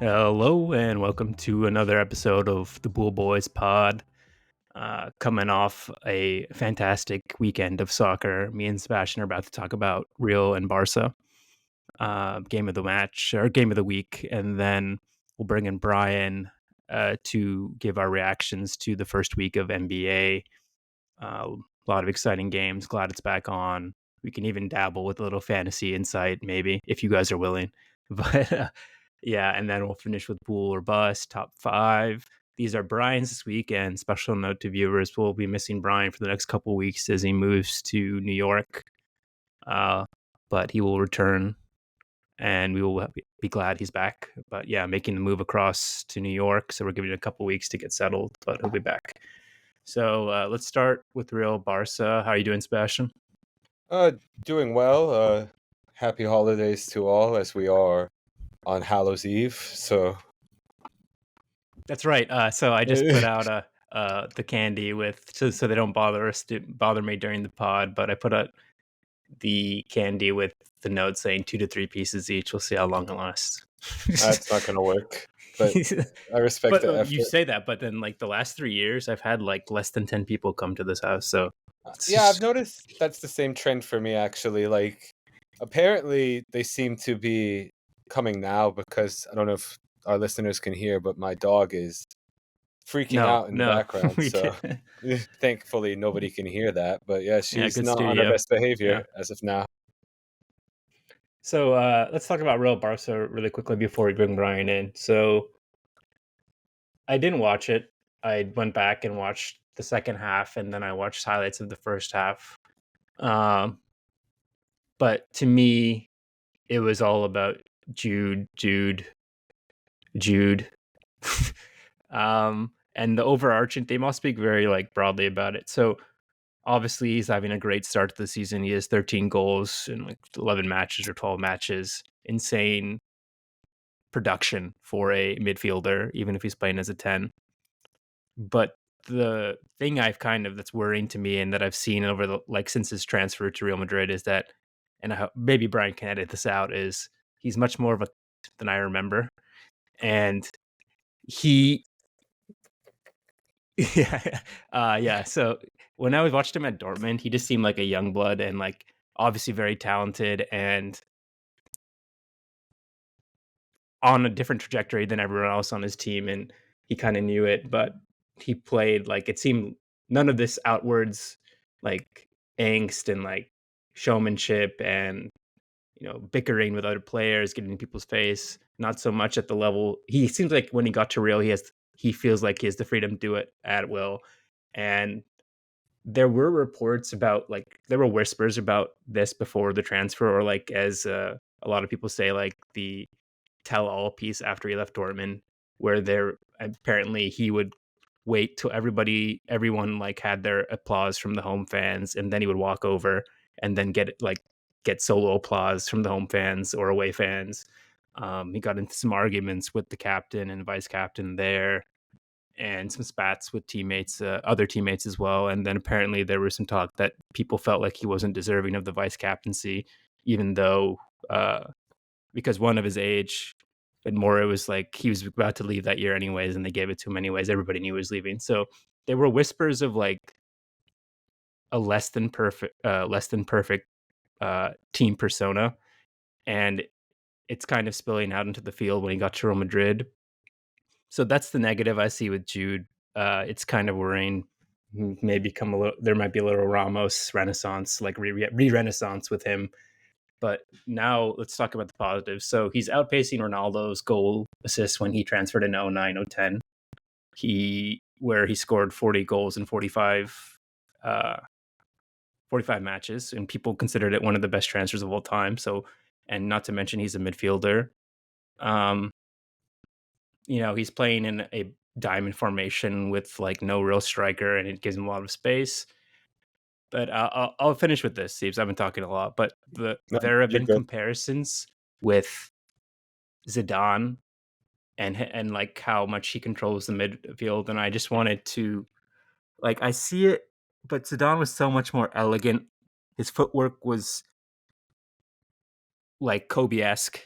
Hello and welcome to another episode of the Bool Boys Pod. Coming off a fantastic weekend of soccer, me and Sebastian are about to talk about Real and Barca, game of the match or game of the week, and then we'll bring in Brian to give our reactions to the first week of NBA. A lot of exciting games. Glad it's back on. We can even dabble with a little fantasy insight, maybe if you guys are willing. But yeah, and then we'll finish with Bool or Bust, top five. These are Brian's this week, and special note to viewers, we'll be missing Brian for the next couple weeks as he moves to New York. Uh, but he will return, and we will be glad he's back. But yeah, making the move across to New York, so we're giving it a couple weeks to get settled, but he'll be back. So let's start with Real Barca. How are you doing, Sebastian? Uh, Doing well. Happy holidays to all as we are on Hallows Eve. That's right. So I just put out the candy with so they don't bother me during the pod. But I put out the candy with the note saying 2 to 3 pieces each. We'll see how long it lasts. that's not gonna work. But I respect But the you effort. say that, but then like the last 3 years, I've had like less than 10 people come to this house. So it's Yeah, I've just noticed that's the same trend for me actually. Like, apparently they seem to be coming now because I don't know if our listeners can hear, but my dog is freaking no, out in the no, background. we So can. thankfully nobody can hear that. But yeah, Yeah, she's good not on her studio. best Yeah. behavior as of now. So let's talk about Real Barca really quickly before we bring Brian in. So I didn't watch it. I went back and watched the second half, and then I watched highlights of the first half. Um, but to me, it was all about Jude. And the overarching theme. I'll speak very like broadly about it. So obviously, he's having a great start to the season. He has 13 goals in like 11 matches or 12 matches. Insane production for a midfielder, even if he's playing as a 10. But the thing I've kind of that's worrying to me and that I've seen over the like since his transfer to Real Madrid is that, and maybe Brian can edit this out, is he's much more of a than I remember, and he, yeah, yeah. So when I watched him at Dortmund, he just seemed like a young blood and like obviously very talented and on a different trajectory than everyone else on his team, and he kind of knew it. But he played like it seemed none of this outwards like angst and like showmanship and bickering with other players, getting in people's face. Not so much at the level he seems like when he got to Real, he feels like he has the freedom to do it at will. And there were reports about like there were whispers about this before the transfer, or like as a lot of people say, like the tell all piece after he left Dortmund, where there apparently he would wait till everyone like had their applause from the home fans, and then he would walk over and then get solo applause from the home fans or away fans. He got into some arguments with the captain and vice captain there, and some spats with other teammates as well. And then apparently there was some talk that people felt like he wasn't deserving of the vice captaincy, even though uh, because one of his age, but more it was like he was about to leave that year anyways, and they gave it to him anyways. Everybody knew he was leaving, so there were whispers of like a less than perfect team persona, and it's kind of spilling out into the field when he got to Real Madrid. So that's the negative I see with Jude. It's kind of worrying. Maybe come a little. There might be a little Ramos renaissance, like re-renaissance with him. But now let's talk about the positives. So he's outpacing Ronaldo's goal assists when he transferred in 09-10. Where he scored 40 goals in uh, 45 matches, and people considered it one of the best transfers of all time. So, and not to mention he's a midfielder. Um, he's playing in a diamond formation with like no real striker, and it gives him a lot of space. But I'll finish with this, Steve. I've been talking a lot, but No, there have you're been good. comparisons with Zidane and like how much he controls the midfield, and I just wanted to like I see it, but Zidane was so much more elegant. His footwork was like Kobe-esque,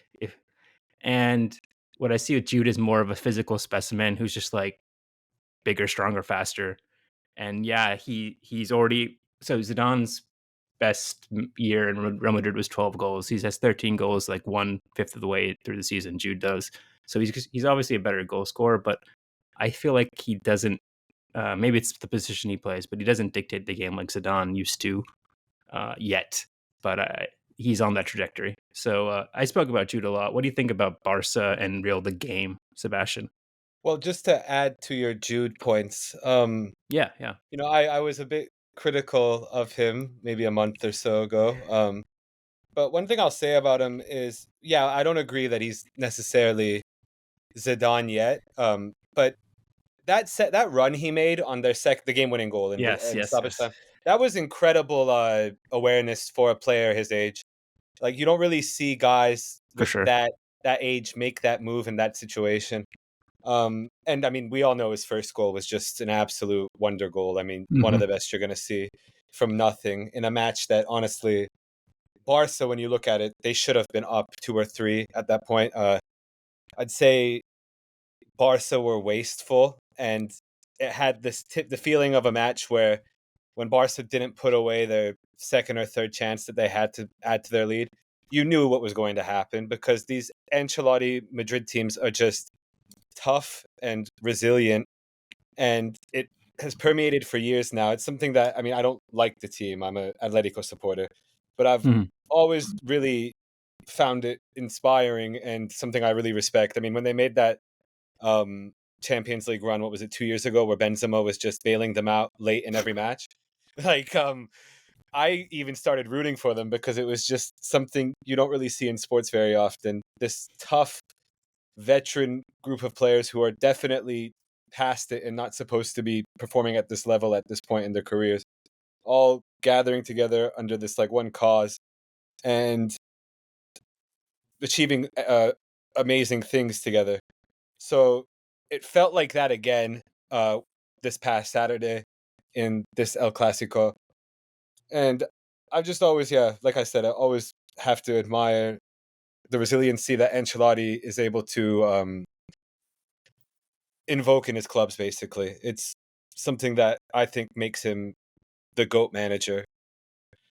and what I see with Jude is more of a physical specimen who's just like bigger, stronger, faster. And yeah, he's already so Zidane's best year in Real Madrid was 12 goals. He has 13 goals, like 1/5 of the way through the season. Jude does, so he's obviously a better goal scorer. But I feel like he doesn't. Maybe it's the position he plays, but he doesn't dictate the game like Zidane used to yet. But he's on that trajectory. So I spoke about Jude a lot. What do you think about Barca and Real the game, Sebastian? Well, just to add to your Jude points, Yeah, yeah, I was a bit critical of him maybe a month or so ago. But one thing I'll say about him is, yeah, I don't agree that he's necessarily Zidane yet. But that run he made on the game winning goal yes, in yes, stoppage yes, time, that was incredible awareness for a player his age. Like you don't really see guys for with sure. that age make that move in that situation. And I mean, we all know his first goal was just an absolute wonder goal. I mean, one of Hmm. the best you're going to see from nothing in a match that honestly, Barca, when you look at it, they should have been up 2 or 3 at that point. I'd say Barca were wasteful, and it had the feeling of a match where when Barca didn't put away their second or third chance that they had to add to their lead, you knew what was going to happen because these Ancelotti Madrid teams are just tough and resilient, and it has permeated for years now. It's something that, I mean, I don't like the team. I'm a Atletico supporter, but I've Hmm. always really found it inspiring and something I really respect. I mean, when they made that um, Champions League run, what was it, 2 years ago, where Benzema was just bailing them out late in every match, like I even started rooting for them because it was just something you don't really see in sports very often. This tough veteran group of players who are definitely past it and not supposed to be performing at this level at this point in their careers, all gathering together under this like one cause and achieving amazing things together. So it felt like that again uh, this past Saturday in this El Clasico. And I just always, yeah, like I said, I always have to admire the resiliency that Ancelotti is able to invoke in his clubs, basically. It's something that I think makes him the GOAT manager.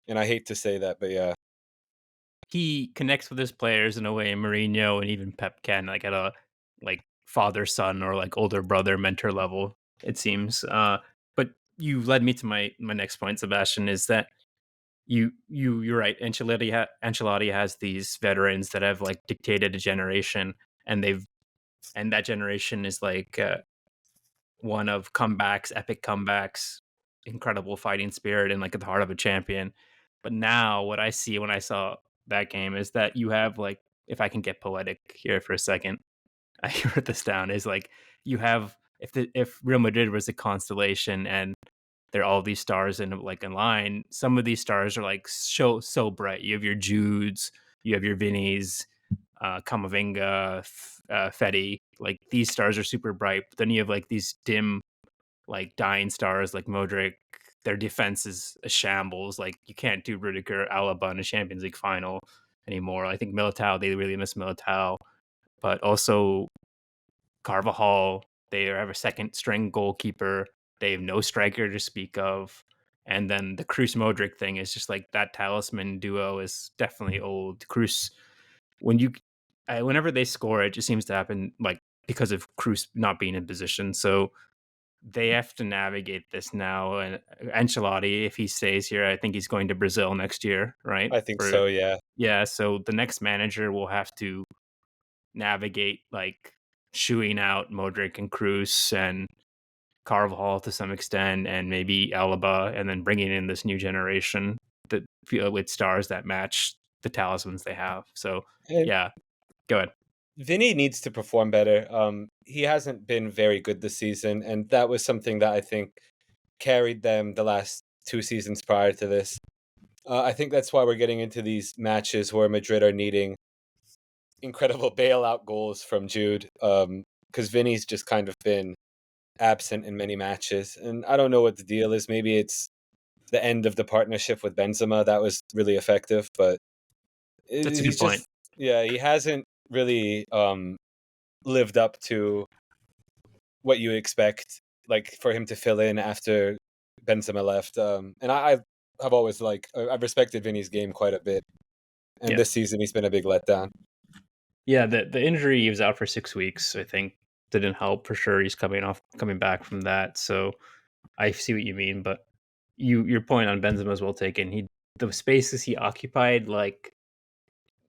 And I hate to say that, but yeah, He connects with his players in a way Mourinho and even Pep can, like at a like father son or like older brother mentor level. It seems. But you led me to my next point, Sebastian, is that you're right. Ancelotti has these veterans that have like dictated a generation, and that generation is like one of comebacks, epic comebacks, incredible fighting spirit, and like at the heart of a champion. But now, what I see when I saw that game is that you have like, if I can get poetic here for a second, I wrote this down. Is like you have if Real Madrid was a constellation and they're all these stars in like in line. Some of these stars are like so bright. You have your Judes, you have your Vinnies, Kamavinga, Fetty. Like these stars are super bright. But then you have like these dim, like dying stars like Modric. Their defense is a shambles. Like you can't do Rudiger, Alaba in a Champions League final anymore. I think Militao, they really miss Militao, but also Carvajal. They have a second string goalkeeper. They have no striker to speak of. And then the Cruz Modric thing is just like that talisman duo is definitely old. Cruz, when you, whenever they score, it just seems to happen like because of Cruz not being in position. So they have to navigate this now. And Ancelotti, if he stays here, I think he's going to Brazil next year, right? I think For so, yeah. yeah, so the next manager will have to navigate like shooing out Modric and Cruz and Carvajal to some extent, and maybe Alaba, and then bringing in this new generation that with stars that match the talismans they have. So And yeah, go ahead. Vinny needs to perform better. He hasn't been very good this season, and that was something that I think carried them the last 2 seasons prior to this. I think that's why we're getting into these matches where Madrid are needing incredible bailout goals from Jude, because Vinny's just kind of been absent in many matches, and I don't know what the deal is. Maybe it's the end of the partnership with Benzema that was really effective, but That's a he's good point. just, yeah, he hasn't really lived up to what you expect, like for him to fill in after Benzema left. And I have always I've respected Vinny's game quite a bit, and Yeah. this season he's been a big letdown. Yeah, the injury, he was out for 6 weeks, I think, didn't help for sure. He's coming back from that. So I see what you mean, but your point on Benzema is well taken. The spaces he occupied, like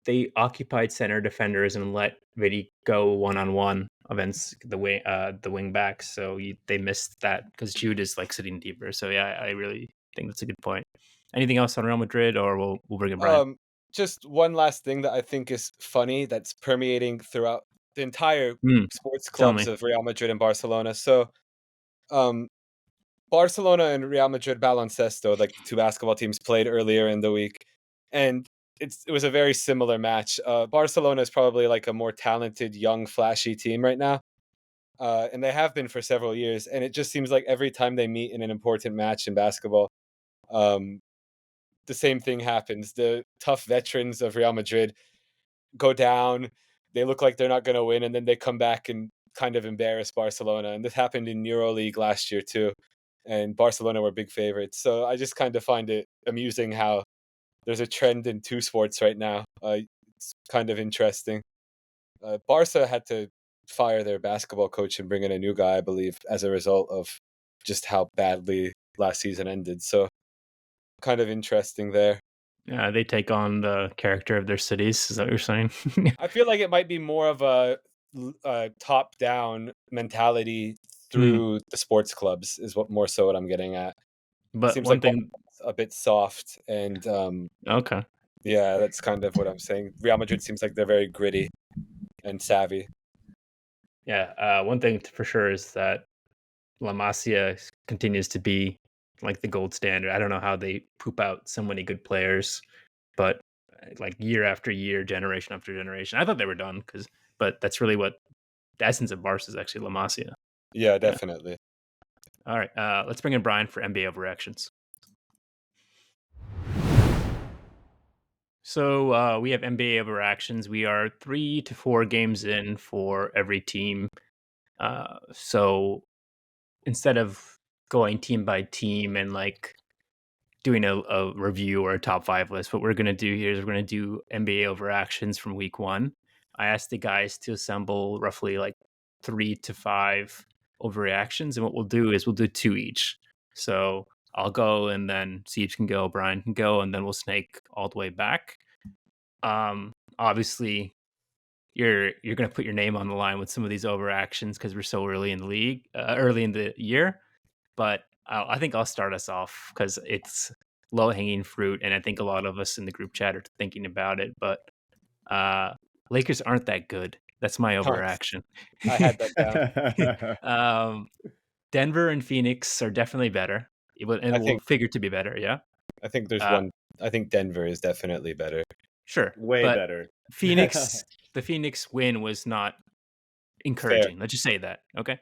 they occupied center defenders and let Vidi go one on one against the wing backs. So they missed that because Jude is like sitting deeper. So yeah, I really think that's a good point. Anything else on Real Madrid, or we'll bring in Brian? Just one last thing that I think is funny that's permeating throughout the entire sports Tell clubs me. of Real Madrid and Barcelona. So, um, Barcelona and Real Madrid Baloncesto, like the two basketball teams, played earlier in the week, and it was a very similar match. Barcelona is probably like a more talented, young, flashy team right now, and they have been for several years. And it just seems like every time they meet in an important match in basketball, um, the same thing happens. The tough veterans of Real Madrid go down. They look like they're not going to win, and then they come back and kind of embarrass Barcelona. And this happened in EuroLeague last year too. And Barcelona were big favorites. So I just kind of find it amusing how there's a trend in two sports right now. It's kind of interesting. Barca had to fire their basketball coach and bring in a new guy, I believe, as a result of just how badly last season ended. So kind of interesting there. They take on the character of their cities. Is that what you're saying? I feel like it might be more of a top-down mentality Hmm. through the sports clubs is what more so what I'm getting at. It But seems one like thing, Barca's a bit soft, and okay, yeah, that's kind of what I'm saying. Real Madrid seems like they're very gritty and savvy. yeah. One thing for sure is that La Masia continues to be like the gold standard. I don't know how they poop out so many good players, but like year after year, generation after generation. I thought they were done but that's really what the essence of Barca is actually La Masia. Yeah, Yeah. definitely. All right. Let's bring in Brian for NBA overreactions. So we have NBA overreactions. We are 3 to 4 games in for every team. So instead of going team by team and like doing a review or a top 5 list, what we're going to do here is we're going to do NBA overreactions from week 1. I asked the guys to assemble roughly like 3 to 5 overreactions, and what we'll do is we'll do 2 each. So I'll go, and then Siege can go, Brian can go, and then we'll snake all the way back. Obviously, you're going to put your name on the line with some of these overreactions because we're so early in the league, early in the year. But I think I'll start us off because it's low hanging fruit, and I think a lot of us in the group chat are thinking about it. But uh, Lakers aren't that good. That's my Nice. overreaction. I had that down. um, Denver and Phoenix are definitely better. I It will think figure to be better. Yeah. I think there's Uh, one. I think Denver is definitely better. sure, Way but better. The Phoenix win was not Fair. encouraging. Let's just say that. Okay.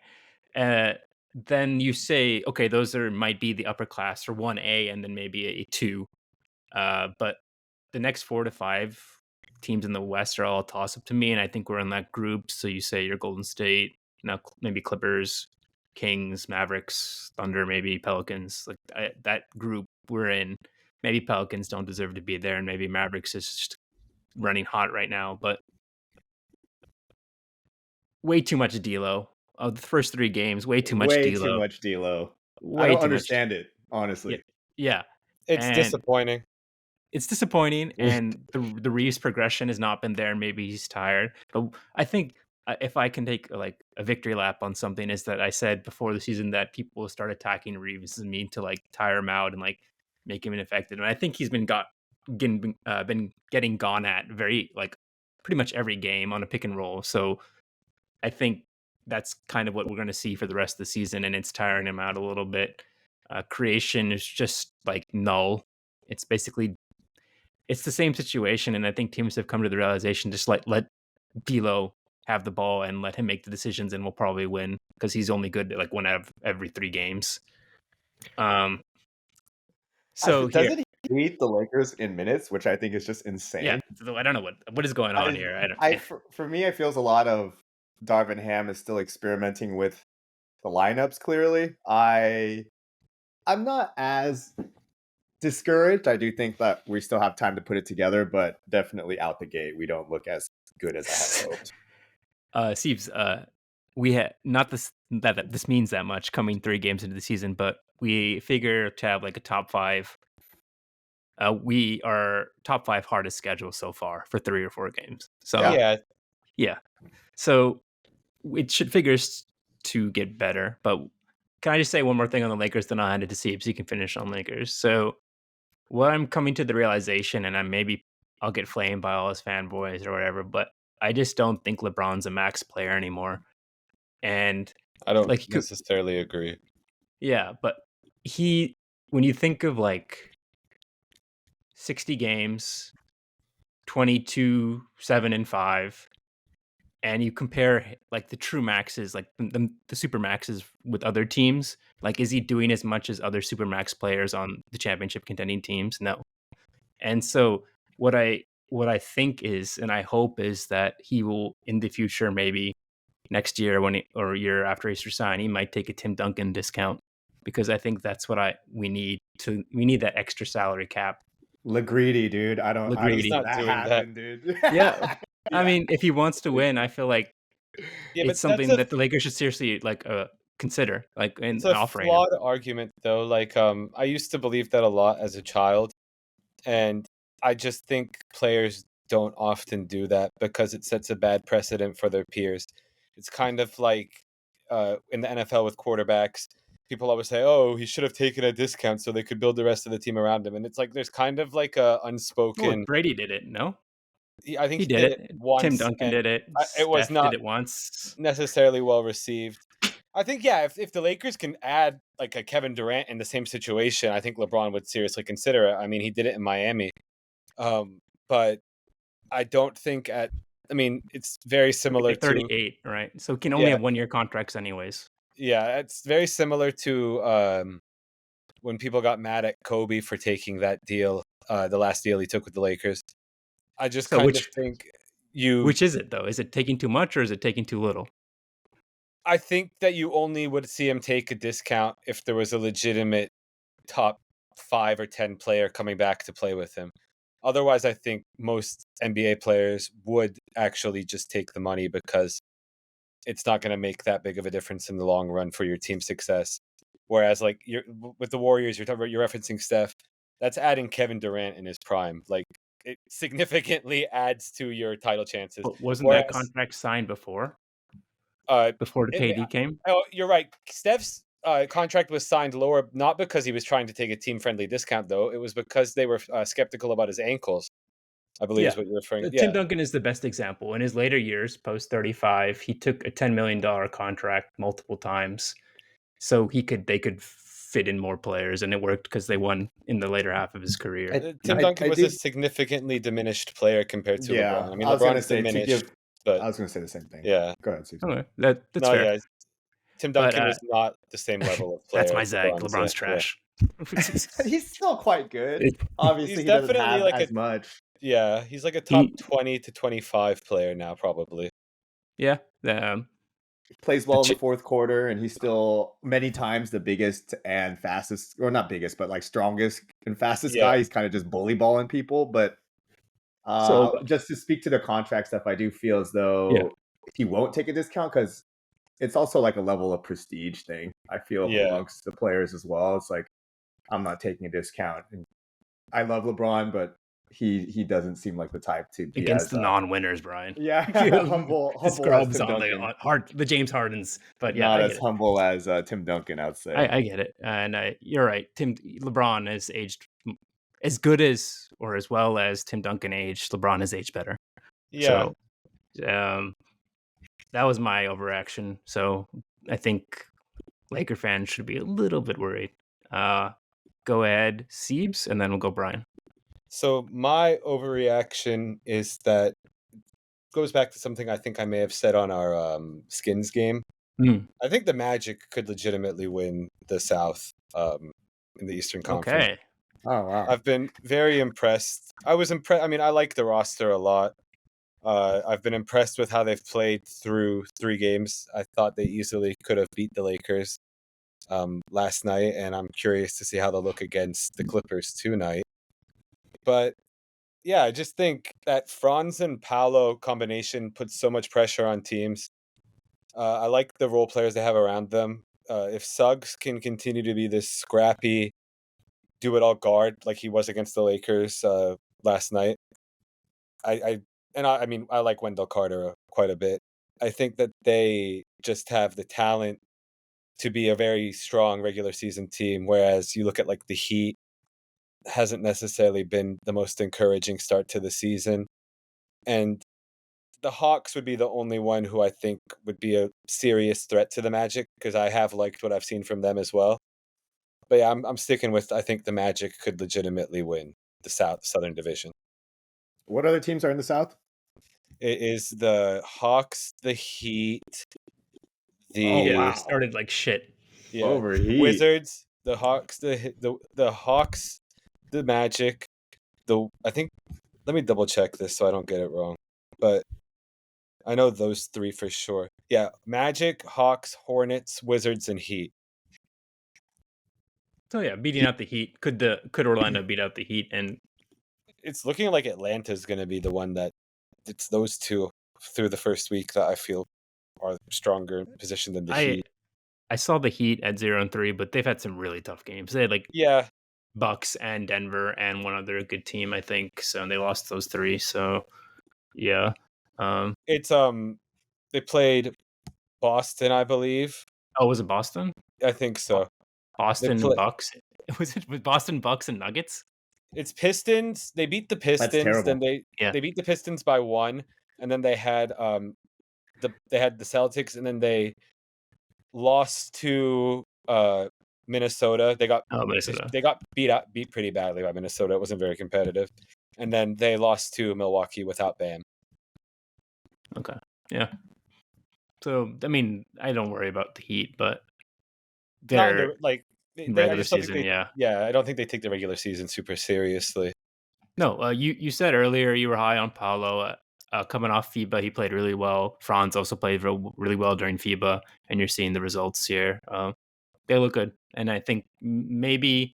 Uh, then you say, okay, those might be the upper class or 1A and then maybe a 2. But the next 4 to 5 teams in the West are all a toss up to me. And I think we're in that group. So you say you're Golden State, now maybe Clippers, Kings, Mavericks, Thunder, maybe Pelicans. Like that group we're in. Maybe Pelicans don't deserve to be there. And maybe Mavericks is just running hot right now. But way too much D'Lo. Of the first 3 games, way too much Way too D'Lo. much D'Lo. I Way don't too much. understand it, Yeah, honestly. yeah, It's and disappointing. it's disappointing. And the Reeves progression has not been there. Maybe he's tired, but I think if I can take like a victory lap on something, is that I said before the season that people will start attacking Reeves and mean to like tire him out and like make him ineffective. And I think he's been been getting gone at very like pretty much every game on a pick and roll. So I think that's kind of what we're going to see for the rest of the season, and it's tiring him out a little bit. Creation is just like null. It's basically it's the same situation, and I think teams have come to the realization just let D'Lo have the ball and let him make the decisions, and we'll probably win because he's only good at like 1 out of every 3 games. Um, so here, Doesn't he lead the Lakers in minutes, which I think is just yeah, insane. so I don't know what is going on here. I don't. For me, it feels a lot of Darvin Ham is still experimenting with the lineups. Clearly, I'm not as discouraged. I do think that we still have time to put it together, but definitely out the gate, we don't look as good as I had hoped. Sieves, we had not that this means that much coming 3 games into the season, but we figure to have like a top 5. We are top 5 hardest schedule so far for 3 or 4 games. So Yeah. Yeah, yeah, so it should figures to get better. But can I just say one more thing on the Lakers? Then I'll hand it to Sieves. You can finish on Lakers. So what I'm coming to the realization, and I'll get flamed by all his fanboys or whatever, but I just don't think LeBron's a max player anymore. And I don't like, necessarily agree. yeah, but when you think of like 60 games, 22, 7 and 5, and you compare like the true maxes, like the super maxes with other teams, like is he doing as much as other super max players on the championship contending teams? No. And so what I think is, and I hope is that he will in the future, maybe next year or a year after he's resigned, he might take a Tim Duncan discount, because I think that's what we need that extra salary cap. LaGreedy, dude. I don't He's see LaGreedy. not that doing that. happen, dude. Yeah. I Yeah. mean, if he wants to win, I feel like Yeah, it's but that's something that the Lakers should seriously like consider, like in it's a offering him. flawed argument though. Like I used to believe that a lot as a child, and I just think players don't often do that because it sets a bad precedent for their peers. It's kind of like in the NFL with quarterbacks. People always say, "Oh, he should have taken a discount so they could build the rest of the team around him." And it's like there's kind of like a Well, unspoken. Brady did it, no? I think He he did did it it. Tim once, Duncan and did it. it was Steph did not it once. necessarily well received. I think, yeah, if the Lakers can add like a Kevin Durant in the same situation, I think LeBron would seriously consider it. I mean, he did it in Miami, but I don't think at. I mean, it's very similar At to 38, right? So he can only yeah, have 1-year contracts anyways. yeah. It's very similar to when people got mad at Kobe for taking that deal, the last deal he took with the Lakers. I just So kind of think you. which is it though? Is it taking too much or is it taking too little? I think that you only would see him take a discount if there was a legitimate top 5 or 10 player coming back to play with him. Otherwise, I think most NBA players would actually just take the money because it's not going to make that big of a difference in the long run for your team's success. Whereas, like with the Warriors, you're referencing Steph. That's adding Kevin Durant in his prime. Like it significantly adds to your title chances. But wasn't that Whereas, contract signed before uh, the in the KD came? oh, you're right. Steph's contract was signed lower, not because he was trying to take a team-friendly discount, though. It was because they were skeptical about his ankles. I believe Yeah. is what you're referring. Tim Yeah, Duncan is the best example. In his later years, post 35, he took a $10 million contract multiple times so they could fit in more players, and it worked because they won in the later half of his career. Tim Duncan I was a do. significantly diminished player compared to Yeah, LeBron. I mean, I was gonna LeBron's say to diminished, give. but I was gonna say the same thing. yeah, Go ahead, Susan. Okay, that's no, fair. yeah. Tim But Duncan is not the same level of that's player my as zag. LeBron is. Yeah, LeBron's yeah. trash. He's still quite good. It- Obviously, He's he doesn't definitely have like as much. he's like a top he, 20 to 25 player now, probably. yeah. Plays The well in the fourth quarter, and he's still many times the biggest and fastest, or not biggest, but like strongest and fastest Yeah, guy. He's kind of just bully balling people. But so just to speak to the contract stuff, I do feel as yeah, though he won't take a discount because it's also like a level of prestige thing. I feel yeah. amongst the players as well. It's like I'm not taking a discount. And I love LeBron, but he doesn't seem like the type to be against as the non-winners, Brian. humble The humble as scrubs Tim on Duncan. the James Hardens. But yeah, Not I as get it. humble as Tim Duncan, I'd say. I get it, and you're right. LeBron has aged as good as or as well as Tim Duncan aged. LeBron has aged better. Yeah. So that was my overreaction. So I think Laker fans should be a little bit worried. Go ahead, Siebes, and then we'll go Brian. So my overreaction is that goes back to something I think I may have said on our skins game. I think the Magic could legitimately win the South in the Eastern Conference. Okay. Oh wow. I've been very impressed. I was impressed. I mean, I like the roster a lot. I've been impressed with how they've played through 3 games. I thought they easily could have beat the Lakers last night, and I'm curious to see how they'll look against the Clippers tonight. But yeah, I just think that Franz and Paolo combination puts so much pressure on teams. I like the role players they have around them. If Suggs can continue to be this scrappy, do it all guard like he was against the Lakers last night, I mean I like Wendell Carter quite a bit. I think that they just have the talent to be a very strong regular season team, whereas you look at like the Heat, hasn't necessarily been the most encouraging start to the season. And the Hawks would be the only one who I think would be a serious threat to the Magic, because I have liked what I've seen from them as well. But yeah, I'm sticking with, I think the Magic could legitimately win the Southern Division. What other teams are in the South? It is the Hawks, the Heat, They started like shit. Overheat. Wizards, the Hawks, the Hawks, the Magic, I think. Let me double check this so I don't get it wrong. But I know those 3 for sure. Yeah, Magic, Hawks, Hornets, Wizards, and Heat. So yeah, beating out the Heat. Could Orlando beat out the Heat? And It's looking like Atlanta's going to be the one that it's those 2 through the first week that I feel are stronger positioned than the Heat. I saw the Heat at 0-3, but they've had some really tough games. They had like Bucks and Denver and one other good team, I think. So they lost those 3. So yeah, it's they played Boston, I believe. Oh, was it Boston? I think so. Boston and Bucks. Was Boston Bucks and Nuggets? It's Pistons. They beat the Pistons. That's terrible. Then they beat the Pistons by 1, and then they had the Celtics, and then they lost to Minnesota. They got Minnesota. They got beat pretty badly by Minnesota. It wasn't very competitive, and then they lost to Milwaukee without Bam. Okay, yeah. So I mean, I don't worry about the Heat, but they're like regular season. I don't think they take the regular season super seriously. No, you said earlier you were high on Paolo. Coming off FIBA, he played really well. Franz also played really well during FIBA, and you're seeing the results here. They look good, and I think maybe.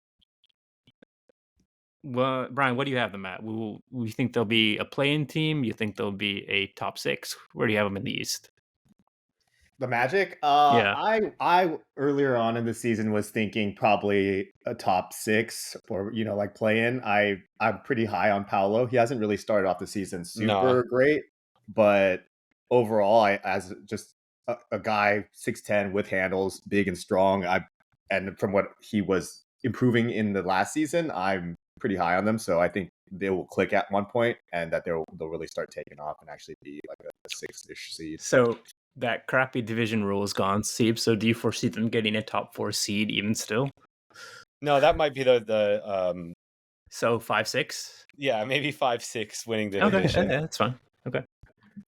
Well, Brian, what do you have them at? We think they'll be a play-in team? You think they'll be a top 6? Where do you have them in the East? The Magic? Yeah. I earlier on in the season was thinking probably a top 6 or, like play-in. I'm pretty high on Paolo. He hasn't really started off the season super great, but overall, as just a guy 6'10" with handles, big and strong, and from what he was improving in the last season, I'm pretty high on them. So I think they will click at one point, and that they'll really start taking off and actually be like a 6-ish seed. So that crappy division rule is gone, Steve. So do you foresee them getting a top 4 seed even still? No, that might be the so 5-6? Yeah, maybe 5-6 winning the division. Okay, yeah, that's fine. Okay.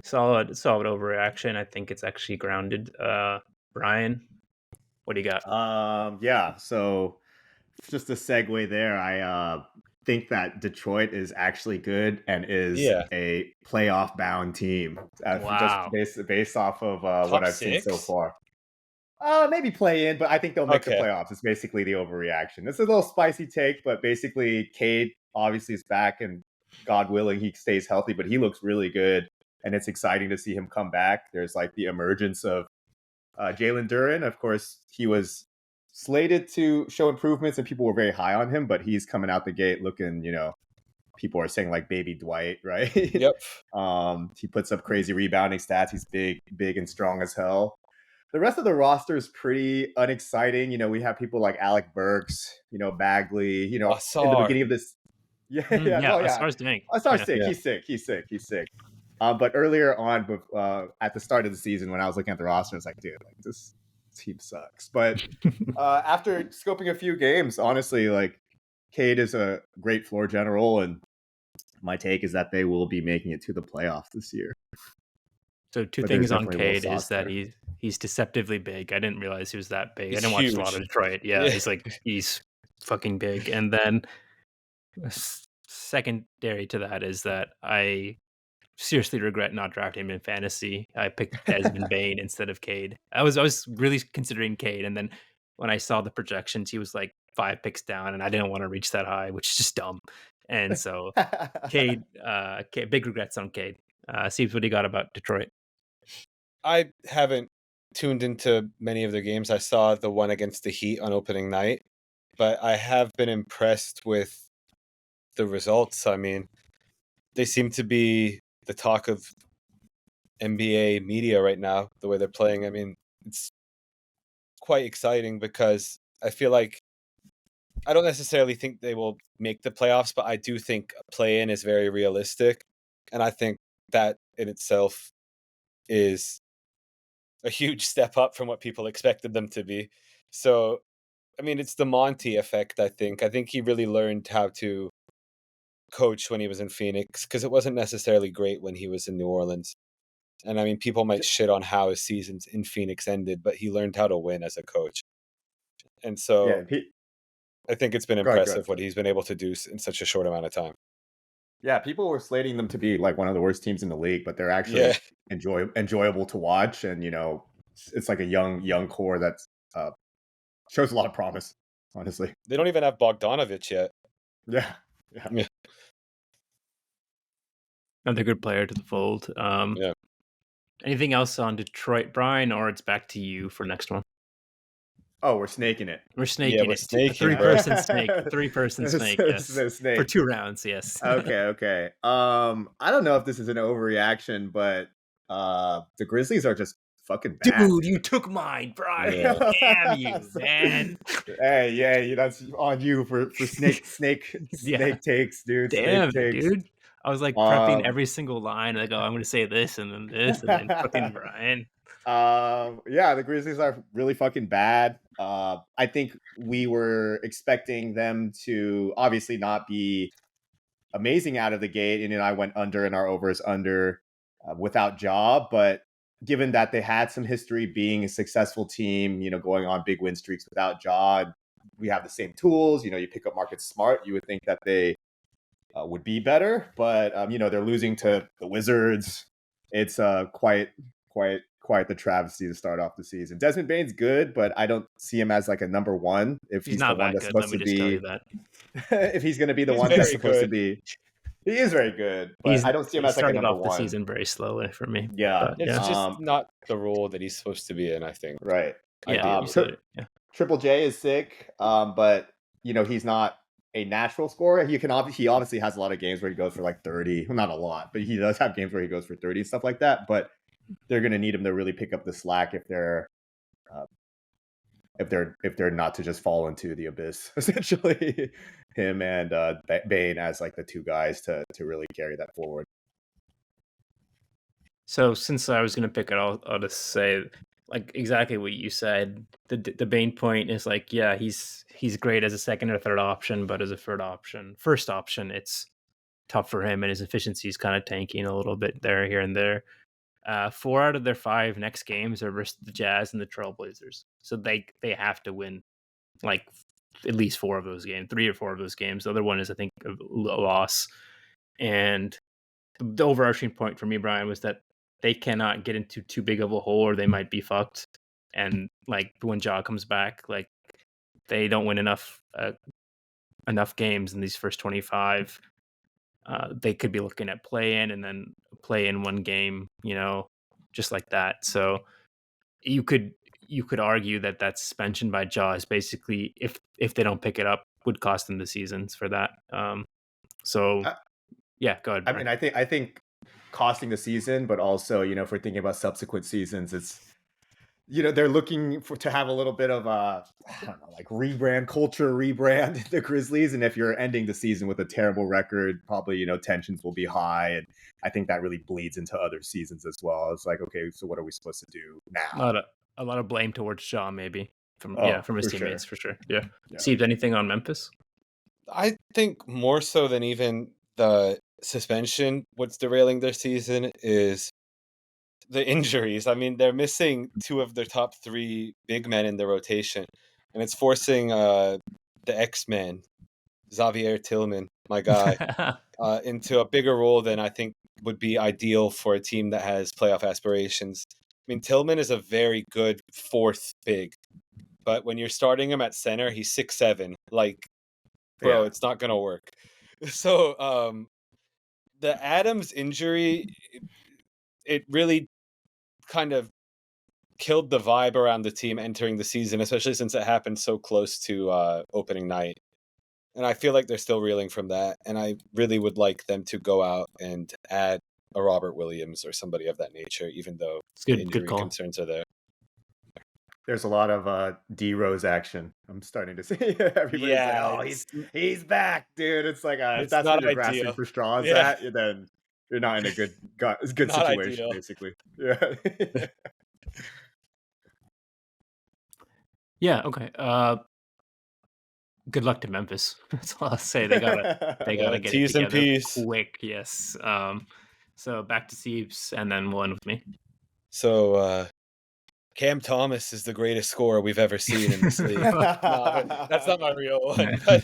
Solid overreaction. I think it's actually grounded. Brian, what do you got? Yeah, so just a segue there, I think that Detroit is actually good and is a playoff bound team. Wow. Just based off of what I've seen so far. Maybe play in, but I think they'll make the playoffs. It's basically the overreaction. It's a little spicy take, but basically Cade obviously is back, and God willing he stays healthy, but he looks really good, and it's exciting to see him come back. There's like the emergence of Jalen Duren. Of course, he was slated to show improvements and people were very high on him, but he's coming out the gate looking, people are saying like baby Dwight, right? Yep. He puts up crazy rebounding stats. He's big and strong as hell. The rest of the roster is pretty unexciting. We have people like Alec Burks, Bagley, in the beginning of this. Asar's doing. Asar's sick. He's sick. But earlier on, at the start of the season, when I was looking at the roster, I was like, dude, like this team sucks. But after scoping a few games, honestly, like Cade is a great floor general, and my take is that they will be making it to the playoffs this year. So two things on Cade is that he's deceptively big. I didn't realize he was that big. I didn't watch a lot of Detroit. Yeah, he's fucking big. And then secondary to that is that I seriously regret not drafting him in fantasy. I picked Desmond Bane instead of Cade. I was really considering Cade, and then when I saw the projections, he was like 5 picks down, and I didn't want to reach that high, which is just dumb. And so Cade, big regrets on Cade. See what he got about Detroit. I haven't tuned into many of their games. I saw the one against the Heat on opening night, but I have been impressed with the results. I mean, they seem to be the talk of NBA media right now, the way they're playing. I mean, it's quite exciting because I feel like I don't necessarily think they will make the playoffs, but I do think a play-in is very realistic. And I think that in itself is a huge step up from what people expected them to be. So, I mean, it's the Monty effect, I think. I think he really learned how to coach when he was in Phoenix because it wasn't necessarily great when he was in New Orleans. And I mean, people might shit on how his seasons in Phoenix ended, but he learned how to win as a coach. And Yeah, so I think it's been go ahead, impressive what he's been able to do in such a short amount of time. yeah, people were slating them to be like one of the worst teams in the league, but they're Yeah. actually enjoyable to watch, and it's like a young core that shows a lot of promise. Honestly, They don't even have Bogdanovich yet. yeah. Yeah. Another good player to the fold. Yeah. Anything else on Detroit, Brian, or it's back to you for next one? Oh, we're snaking it. We're snaking we're it. snaking, A bro. three-person snake. A three-person snake, yes. So snake. For 2 rounds, yes. Okay. I don't know if this is an overreaction, but the Grizzlies are just fucking bad. Dude, you took mine, Brian. Yeah. Damn you, man. Hey, yeah, that's on you for snake takes, dude. Damn Snake it, takes. dude. I was like prepping every single line. Like, oh, I'm going to say this and then this and then fucking Brian. Yeah, the Grizzlies are really fucking bad. I think we were expecting them to obviously not be amazing out of the gate, and I went under in our overs under without Ja, but given that they had some history being a successful team, going on big win streaks without Ja, we have the same tools. You pick up Marcus Smart, you would think that they would be better, but they're losing to the Wizards. It's quite the travesty to start off the season. Desmond Bane's good, but I don't see him as like a number one. If he's not the one that that's good, let supposed me to just tell you be, that. if he's going to be the He's one that's very supposed to good. be, he is very good. But I don't see him he as like a started number off the one. season very slowly for me. Yeah, But, It's yeah. just not the role that he's supposed to be in, I think. Right. Yeah, you said it. Yeah. Triple J is sick, but he's not a natural scorer. He obviously has a lot of games where he goes for like 30. Well, not a lot, but he does have games where he goes for 30 and stuff like that. But they're going to need him to really pick up the slack if they're not to just fall into the abyss. Essentially, him and Bane as like the two guys to really carry that forward. So since I was going to pick it, I'll just say like exactly what you said. The Bane point is like, yeah, he's great as a second or third option, but as a first option, it's tough for him, and his efficiency is kind of tanking a little bit here and there. 4 out of their 5 next games are versus the Jazz and the Trailblazers, so they have to win like at least 4 of those games, 3 or 4 of those games. The other one is, I think, a loss. And the overarching point for me, Brian, was that they cannot get into too big of a hole or they might be fucked. And like when Ja comes back, like they don't win enough games in these first 25. They could be looking at play in and then play in one game, just like that. So you could argue that suspension by Ja is basically, if they don't pick it up, would cost them the seasons for that. Yeah, go ahead, Brian. I mean, I think costing the season, but also, if we're thinking about subsequent seasons, it's, they're looking to have a little bit of a, I don't know, like rebrand the Grizzlies. And if you're ending the season with a terrible record, probably, tensions will be high. And I think that really bleeds into other seasons as well. It's like, okay, so what are we supposed to do now? A lot of blame towards Ja, maybe from his teammates, for sure. Yeah. Steve, anything on Memphis? I think more so than even the suspension, what's derailing their season is the injuries. I mean, they're missing 2 of their top 3 big men in the rotation, and it's forcing the X-Men, Xavier Tillman, my guy, into a bigger role than I think would be ideal for a team that has playoff aspirations. I mean, Tillman is a very good fourth big, but when you're starting him at center, he's 6'7". Like, bro, Yeah. it's not gonna work. So, the Adams injury, it really kind of killed the vibe around the team entering the season, especially since it happened so close to opening night. And I feel like they're still reeling from that. And I really would like them to go out and add a Robert Williams or somebody of that nature, even though It's the good injury call. concerns are there. There's a lot of D Rose action. I'm starting to see everybody's like, Yeah, "Oh, he's back, dude." It's like if it's that's where not you're grasping ideal. for straws Yeah, at, then you're not in a good not situation, ideal. basically. Yeah. Yeah. Okay. Good luck to Memphis. That's all I'll say. They gotta get it T's and together P's. quick. Yes. So back to Siebes, and then we'll end with me. So, Cam Thomas is the greatest scorer we've ever seen in this league. No, that's not my real one. But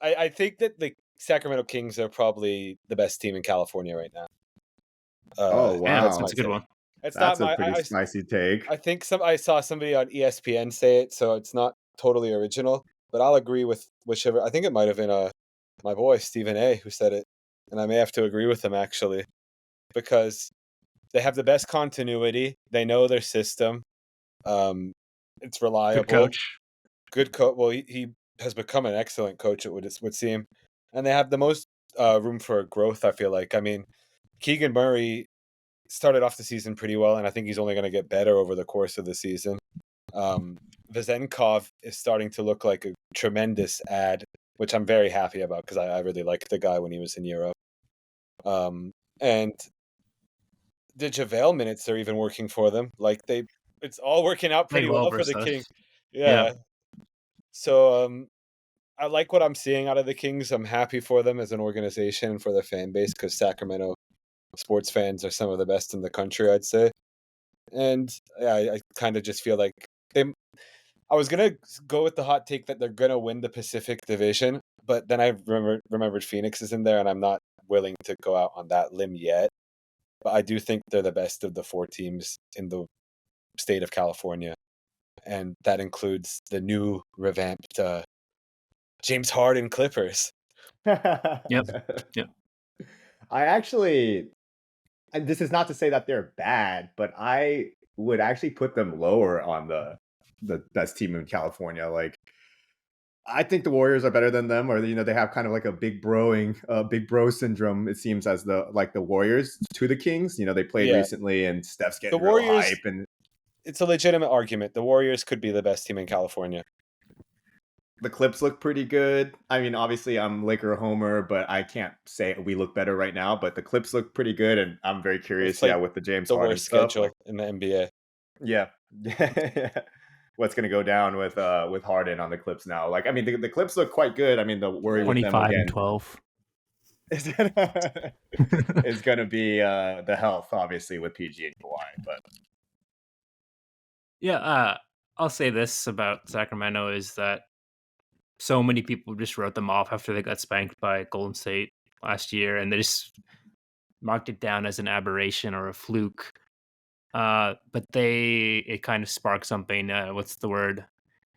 I think that the Sacramento Kings are probably the best team in California right now. Oh Yeah, That's wow, my that's a good take. one. It's not that's a my. pretty spicy take. I think I saw somebody on ESPN say it, so it's not totally original. But I'll agree with whichever. I think it might have been my boy Stephen A. who said it, and I may have to agree with him actually, because they have the best continuity. They know their system. It's Good reliable. coach. Good coach. Well, he has become an excellent coach. It would seem, and they have the most room for growth. I feel like. I mean, Keegan Murray started off the season pretty well, and I think he's only going to get better over the course of the season. Vezenkov is starting to look like a tremendous ad, which I'm very happy about because I really liked the guy when he was in Europe. And the JaVale minutes are even working for them. Like it's all working out Played pretty well well for the versus King. us. Yeah. Yeah. So I like what I'm seeing out of the Kings. I'm happy for them as an organization and for their fan base because Sacramento sports fans are some of the best in the country, I'd say. And yeah, I kind of just feel like they. I was gonna go with the hot take that they're gonna win the Pacific Division, but then I remembered Phoenix is in there, and I'm not willing to go out on that limb yet. But I do think they're the best of the four teams in the state of California, and that includes the new revamped James Harden Clippers. Yep. Yep. I actually, and this is not to say that they're bad, but I would actually put them lower on the best team in California. Like, I think the Warriors are better than them, or they have kind of like a big bro syndrome. It seems as the Warriors to the Kings. They played Yeah, recently, and Steph's the getting real Warriors. hype, and It's a legitimate argument. The Warriors could be the best team in California. the Clips look pretty good. I mean, obviously, I'm Laker homer, but I can't say we look better right now. But the Clips look pretty good, and I'm very They've curious. Yeah, played with the James the Harden worst stuff, like, schedule in the NBA. yeah, what's going to go down with Harden on the Clips now? Like, I mean, the Clips look quite good. I mean, the worry with them 25 and again 12. is going to be the health, obviously, with PG and Kawhi. But Yeah, I'll say this about Sacramento is that so many people just wrote them off after they got spanked by Golden State last year, and they just marked it down as an aberration or a fluke. But it kind of sparked something. What's the word?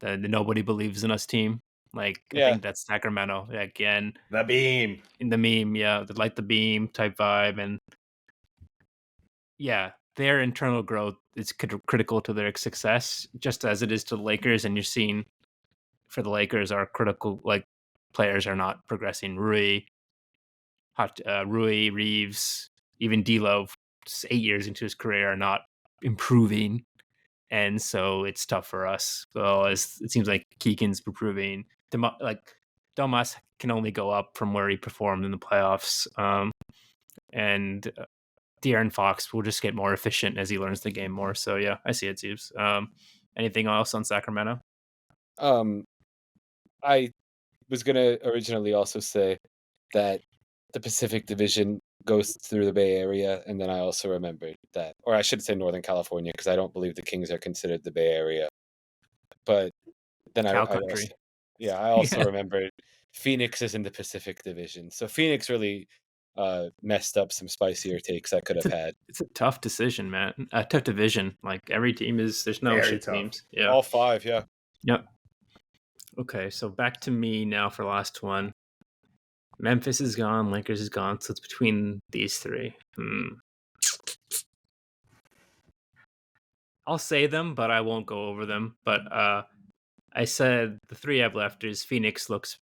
The nobody believes in us team. Like I Yeah, think that's Sacramento again the beam. in the meme. Yeah, the light the beam type vibe, and yeah, their internal growth is critical to their success, just as it is to the Lakers. And you're seeing for the Lakers, our critical players are not progressing. Rui, Reeves, even D'Lo, 8 years into his career, are not improving, and so it's tough for us. So it seems like Keegan's improving. Domas can only go up from where he performed in the playoffs, and De'Aaron Fox will just get more efficient as he learns the game more. So yeah, I see it, Zeus. Anything else on Sacramento? um, I was gonna originally also say that the Pacific Division goes through the Bay Area, and then I also remembered that, or I should say Northern California, because I don't believe the Kings are considered the Bay Area. But then Cow I also, country. yeah, I also Yeah. remembered Phoenix is in the Pacific Division, so Phoenix really messed up some spicier takes I could have had. It's a tough decision, man. A tough division. Like every team there's no Very shit tough. teams. Yeah. All 5, yeah. Yep. Okay, so back to me now for last one. Memphis is gone, Lakers is gone, so it's between these 3. I'll say them, but I won't go over them. But I said the 3 I've left is Phoenix looks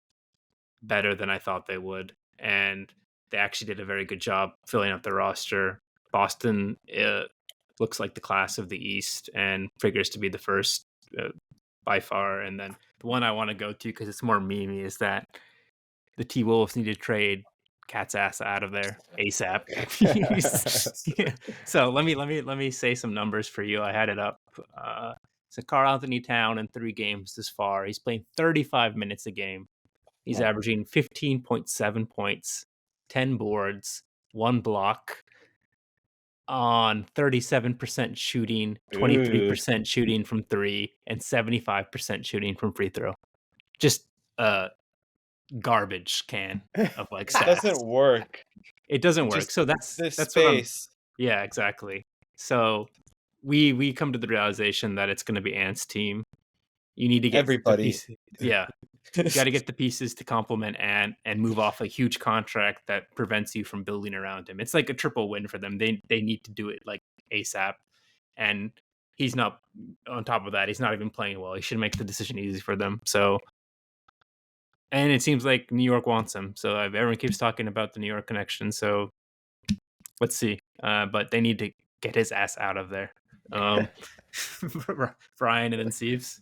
better than I thought they would, and they actually did a very good job filling out the roster. Boston looks like the class of the East and figures to be the first by far. And then the one I want to go to because it's more memey is that the T-Wolves need to trade Cat's ass out of there ASAP. Yeah. So let me say some numbers for you. I had it up. So Karl Anthony Town in 3 games this far. He's playing 35 minutes a game. He's averaging 15.7 points, 10 boards, 1 block on 37% shooting, 23% shooting from 3, and 75% shooting from free throw. Just garbage can of like stats. It doesn't work. It doesn't work. Just So that's space. what I'm. Yeah, exactly. So we come to the realization that it's going to be Ant's team. You need to get everybody. Yeah, you got to get the pieces to complement Ant and move off a huge contract that prevents you from building around him. It's like a triple win for them. They need to do it like ASAP, and he's not. On top of that, he's not even playing well. He should make the decision easy for them. So. And it seems like New York wants him. So everyone keeps talking about the New York connection. So let's see. But they need to get his ass out of there. Brian and then Steve's.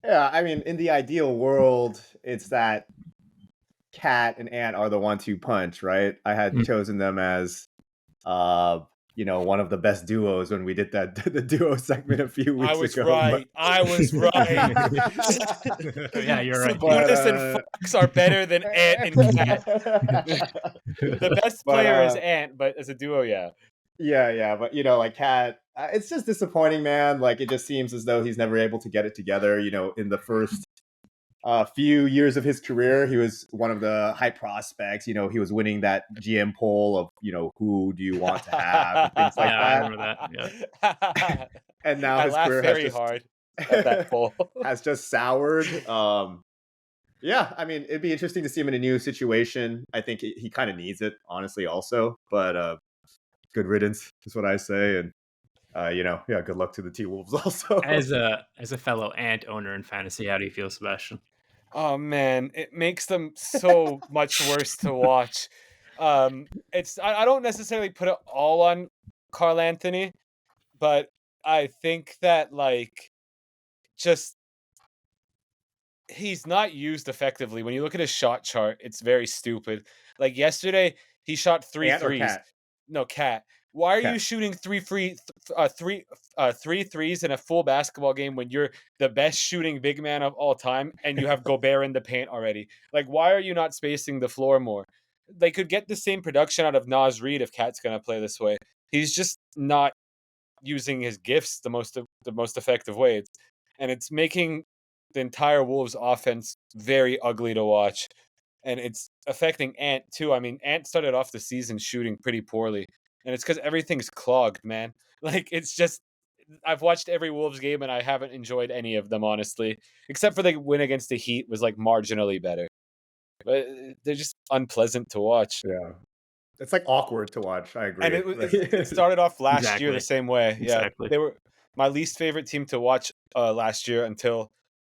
Yeah, I mean, in the ideal world, it's that Cat and Ant are the 1-2 punch, right? I had chosen them as, one of the best duos when we did the duo segment a few weeks ago. I was right. Yeah, you're right. Sabonis and Fox are better than Ant and Cat. The best player is Ant, but as a duo, yeah. Yeah, but like Cat, it's just disappointing, man. Like it just seems as though he's never able to get it together. In the first few years of his career, he was one of the high prospects. He was winning that GM poll of who do you want to have and things like that. I remember that. Yeah. And now I his laughed career very hard at that poll. has just soured. Yeah, I mean, it'd be interesting to see him in a new situation. I think he kind of needs it, honestly, also. But good riddance is what I say, and good luck to the T-Wolves also. As a fellow Ant owner in fantasy, how do you feel, Sebastian? Oh man, it makes them so much worse to watch. I don't necessarily put it all on Karl Anthony, but I think that he's not used effectively. When you look at his shot chart, it's very stupid. Like yesterday, he shot 3 Ant or threes. Cat? No, Cat. Why are Cat. you shooting three threes in a full basketball game when you're the best shooting big man of all time and you have Gobert in the paint already? Like, why are you not spacing the floor more? They could get the same production out of Naz Reid if Cat's going to play this way. He's just not using his gifts the most effective way. And it's making the entire Wolves offense very ugly to watch. And it's affecting Ant too. I mean, Ant started off the season shooting pretty poorly. And it's because everything's clogged, man. Like, it's just, I've watched every Wolves game and I haven't enjoyed any of them, honestly. Except for the win against the Heat was like marginally better. But they're just unpleasant to watch. Yeah. It's like awkward to watch. I agree. And it started off last year the same way. Exactly. Yeah. They were my least favorite team to watch last year until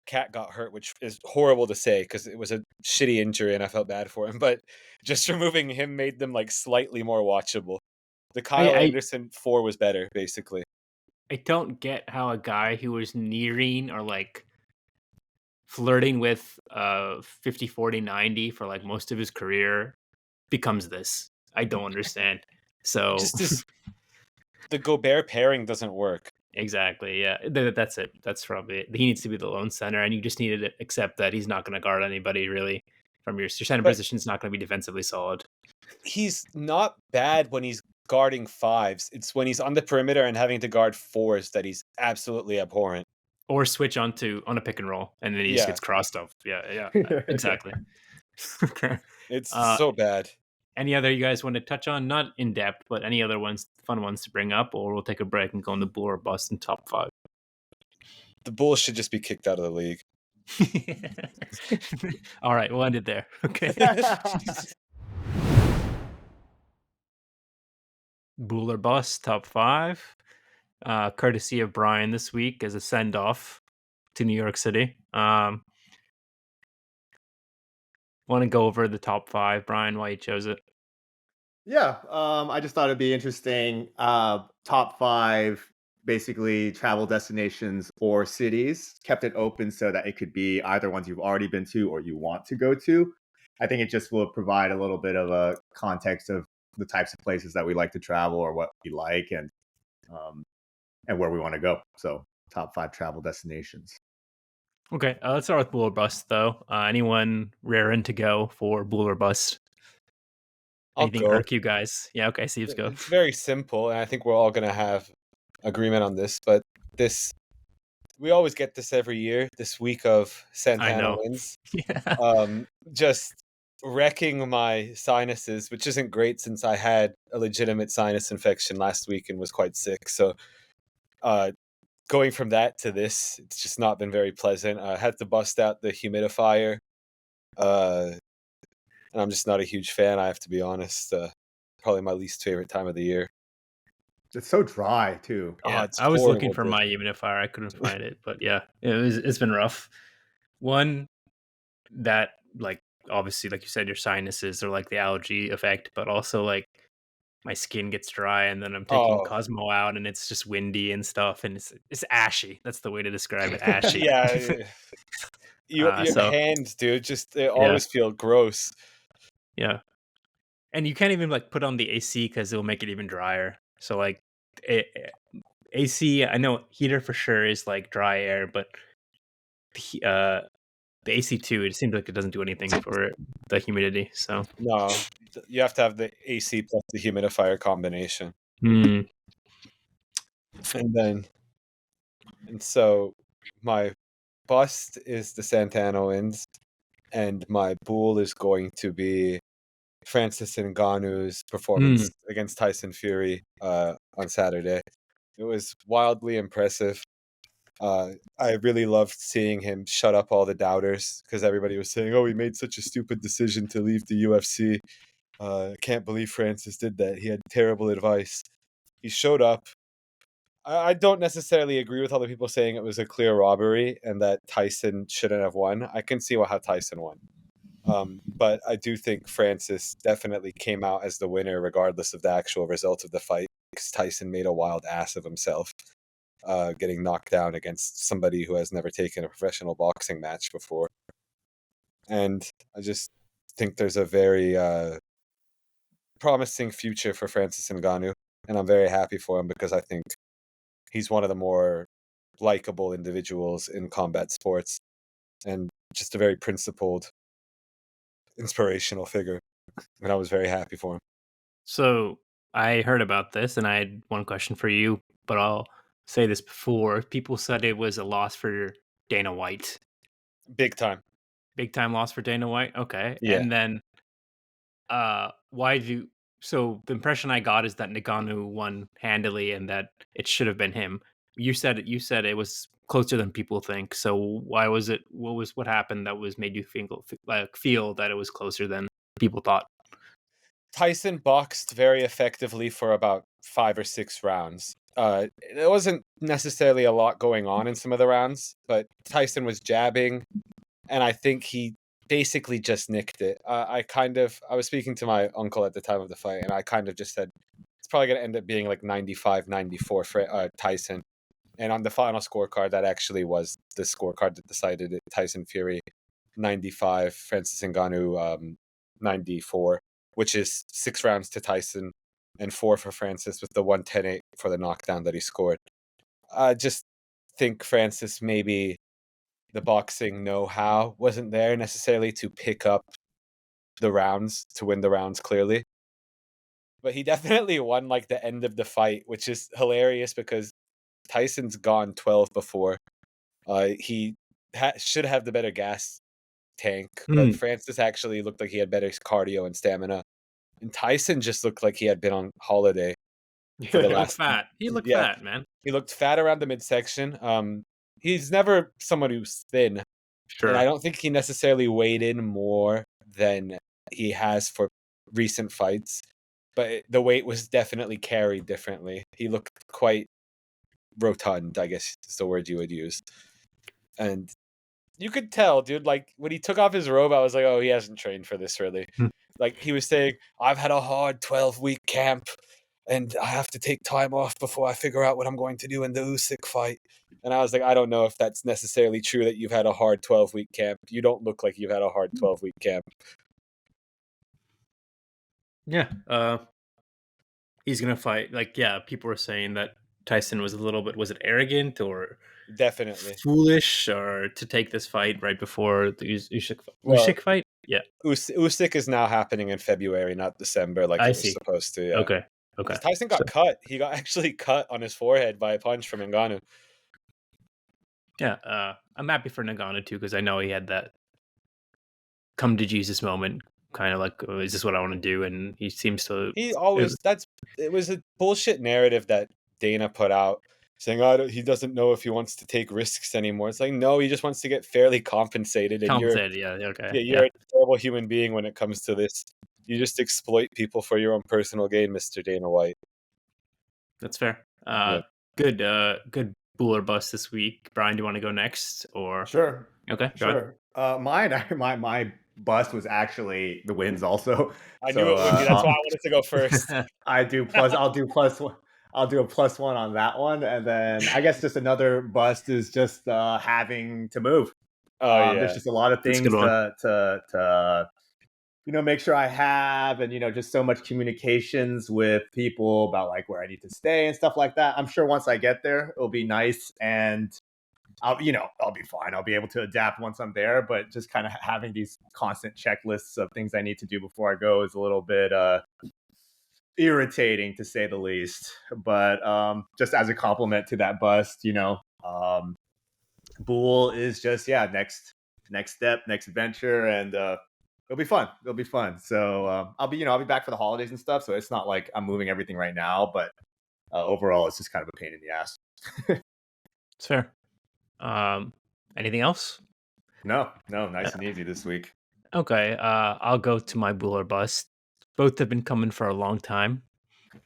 Cat got hurt, which is horrible to say because it was a shitty injury and I felt bad for him. But just removing him made them like slightly more watchable. The Kyle Anderson 4 was better, basically. I don't get how a guy who was nearing or like flirting with 50, 40, 90 for like most of his career becomes this. I don't understand. So the Gobert pairing doesn't work. Exactly. Yeah, that's it. That's probably it. He needs to be the lone center, and you just need to accept that he's not going to guard anybody really. From your center position is not going to be defensively solid. He's not bad when he's guarding 5s. It's when he's on the perimeter and having to guard 4s that he's absolutely abhorrent. Or switch on a pick and roll, and then he just gets crossed up. Yeah, exactly. It's so bad. Any other you guys want to touch on? Not in depth, but any other ones, fun ones to bring up, or we'll take a break and go on the Bool or bust in top 5. The Bulls should just be kicked out of the league. All right, we'll end it there. Okay. Bool or bust, top 5. Courtesy of Brian this week as a send off to New York City. Want to go over the top 5, Brian? Why you chose it? Yeah, I just thought it'd be interesting. Top 5 basically travel destinations or cities. Kept it open so that it could be either ones you've already been to or you want to go to. I think it just will provide a little bit of a context of the types of places that we like to travel or what we like and where we want to go. So, top 5 travel destinations. Okay, let's start with Bool or bust, though. Anyone raring to go for Bool or bust? I'll Anything go. irk you guys? Yeah, okay, Steve's go. It's very simple, and I think we're all going to have agreement on this, but we always get this every year, this week of I Santana know. wins. Yeah. Just wrecking my sinuses, which isn't great since I had a legitimate sinus infection last week and was quite sick. So going from that to this, it's just not been very pleasant. I had to bust out the humidifier, and I'm just not a huge fan, I have to be honest. Probably my least favorite time of the year. It's so dry too. Oh, Yeah, it's I was looking horrible, for dude. my humidifier. I couldn't find it, but yeah, it's been rough. One that like obviously, like you said, your sinuses are like the allergy effect, but also like my skin gets dry, and then I'm taking Oh, Cosmo out, and it's just windy and stuff, and it's ashy. That's the way to describe it, ashy. yeah. Your So hands, dude, just they yeah, always feel gross. yeah, and you can't even like put on the AC because it'll make it even drier. So like, AC, I know heater for sure is like dry air, but the AC too, it seems like it doesn't do anything for the humidity. So, No, you have to have the AC plus the humidifier combination. hmm. And so my bust is the Santana wins, and my Bool is going to be Francis Ngannou's performance against Tyson Fury on Saturday. It was wildly impressive. I really loved seeing him shut up all the doubters because everybody was saying, "Oh, he made such a stupid decision to leave the UFC. Can't believe Francis did that. He had terrible advice." He showed up. I don't necessarily agree with other people saying it was a clear robbery and that Tyson shouldn't have won. I can see how Tyson won. But I do think Francis definitely came out as the winner, regardless of the actual result of the fight, because Tyson made a wild ass of himself, getting knocked down against somebody who has never taken a professional boxing match before. And I just think there's a very promising future for Francis Ngannou, and I'm very happy for him because I think he's one of the more likable individuals in combat sports and just a very principled, inspirational figure. And I was very happy for him. So I heard about this, and I had one question for you, but I'll say this before. People said it was a loss for Dana White. Big time. Big time loss for Dana White. Okay, Yeah. and then why do you? So the impression I got is that Nagano won handily, and that it should have been him. You said it was closer than people think. So why was it? What happened that was made you feel that it was closer than people thought? Tyson boxed very effectively for about 5 or 6 rounds. There wasn't necessarily a lot going on in some of the rounds, but Tyson was jabbing, and I think he basically just nicked it. I was speaking to my uncle at the time of the fight, and I kind of just said, it's probably going to end up being like 95-94 for Tyson. And on the final scorecard, that actually was the scorecard that decided it. Tyson Fury 95, Francis Ngannou 94, which is 6 rounds to Tyson and 4 for Francis with the 110-8 for the knockdown that he scored. I just think Francis, maybe the boxing know-how wasn't there necessarily to pick up the rounds, to win the rounds clearly. But he definitely won like the end of the fight, which is hilarious because Tyson's gone 12 before. He should have the better gas tank, but Francis actually looked like he had better cardio and stamina, And Tyson just looked like he had been on holiday for the He looked last. fat. He looked Yeah, fat, man. he looked fat around the midsection. He's never someone who's thin, and I Sure. don't think he necessarily weighed in more than he has for recent fights. But the weight was definitely carried differently. He looked quite rotund, I guess is the word you would use. And you could tell, dude, like when he took off his robe, I was like, oh, he hasn't trained for this really. Hmm. Like he was saying, I've had a hard 12-week camp and I have to take time off before I figure out what I'm going to do in the Usyk fight. And I was like, I don't know if that's necessarily true that you've had a hard 12-week camp. You don't look like you've had a hard 12-week camp. Yeah. He's gonna fight. Like, yeah, people were saying that Tyson was a little bit, was it arrogant or Definitely. foolish or to take this fight right before the Well, Usyk fight? Yeah, Usyk is now happening in February, not December, like I it was see. supposed to. Yeah, Okay. because Tyson got cut. He got actually cut on his forehead by a punch from Ngannou. Yeah, I'm happy for Nagano too because I know he had that come to Jesus moment, kind of like, oh, is this what I want to do? And he seems to. He always it was a bullshit narrative that Dana put out saying, "Oh, he doesn't know if he wants to take risks anymore." It's like, no, he just wants to get fairly compensated, and Compensated, yeah, okay, you're a terrible human being when it comes to this. You just exploit people for your own personal gain, Mr. Dana White. That's fair. Yeah. Good Bool or bust this week. Brian, do you want to go next or? Sure. Okay, go ahead. Sure. My bust was actually the wins also. I knew it would be. That's why I wanted to go first. I'll do plus one. I'll do a +1 on that one, and then I guess just another bust is just having to move. Oh yeah, There's just a lot of That's a things good one. to make sure I have, and just so much communications with people about like where I need to stay and stuff like that. I'm sure once I get there, it'll be nice, and I'll be fine. I'll be able to adapt once I'm there, but just kind of having these constant checklists of things I need to do before I go is a little bit irritating to say the least. But just as a compliment to that bust, Bool is just next step, next adventure, and it'll be fun. It'll be fun. So I'll be back for the holidays and stuff. So it's not like I'm moving everything right now, but overall, it's just kind of a pain in the ass. It's fair. Anything else? No, nice and easy this week. Okay, I'll go to my Bool or bust. Both have been coming for a long time.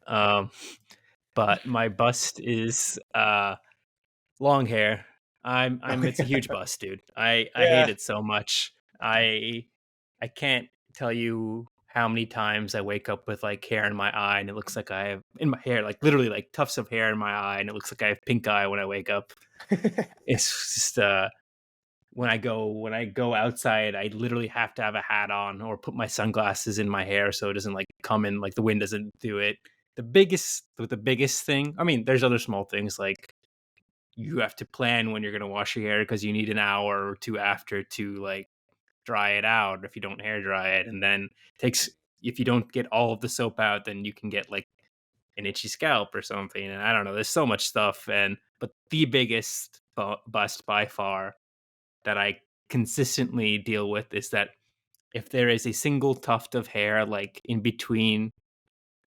But my bust is long hair. It's a huge bust, dude. I hate it so much. I can't tell you how many times I wake up with like hair in my eye and it looks like I have in my hair, like literally like tufts of hair in my eye and it looks like I have pink eye when I wake up. It's just when I go outside, I literally have to have a hat on or put my sunglasses in my hair so it doesn't like come in, like the wind doesn't do it. The biggest thing, I mean, there's other small things like you have to plan when you're going to wash your hair because you need an hour or two after to like dry it out if you don't hair dry it. And then if you don't get all of the soap out, then you can get like an itchy scalp or something. And I don't know, there's so much stuff. But the biggest bust by far that I consistently deal with is that if there is a single tuft of hair like in between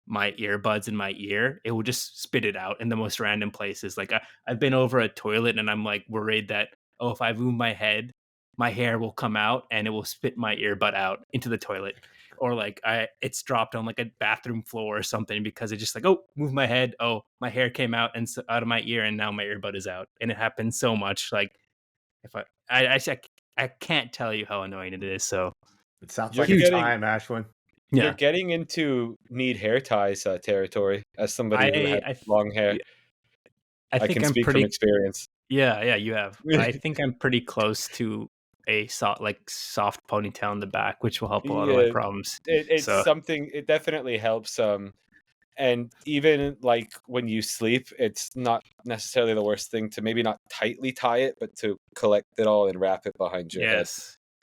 my earbuds in my ear, it will just spit it out in the most random places. Like I've been over a toilet and I'm like worried that, oh, if I move my head, my hair will come out and it will spit my earbud out into the toilet. Or like it's dropped on like a bathroom floor or something because it just like, oh, move my head. Oh, my hair came out and out of my ear and now my earbud is out. And it happens so much. Like if I can't tell you how annoying it is. So it sounds You're like a getting- time, Ashwin. You're getting into need hair ties territory as somebody who has long hair. I think can I'm speak pretty from experience. Yeah, you have. I think I'm pretty close to a soft ponytail in the back, which will help a lot of my problems. It's So something. It definitely helps. And even like when you sleep, it's not necessarily the worst thing to maybe not tightly tie it, but to collect it all and wrap it behind your head.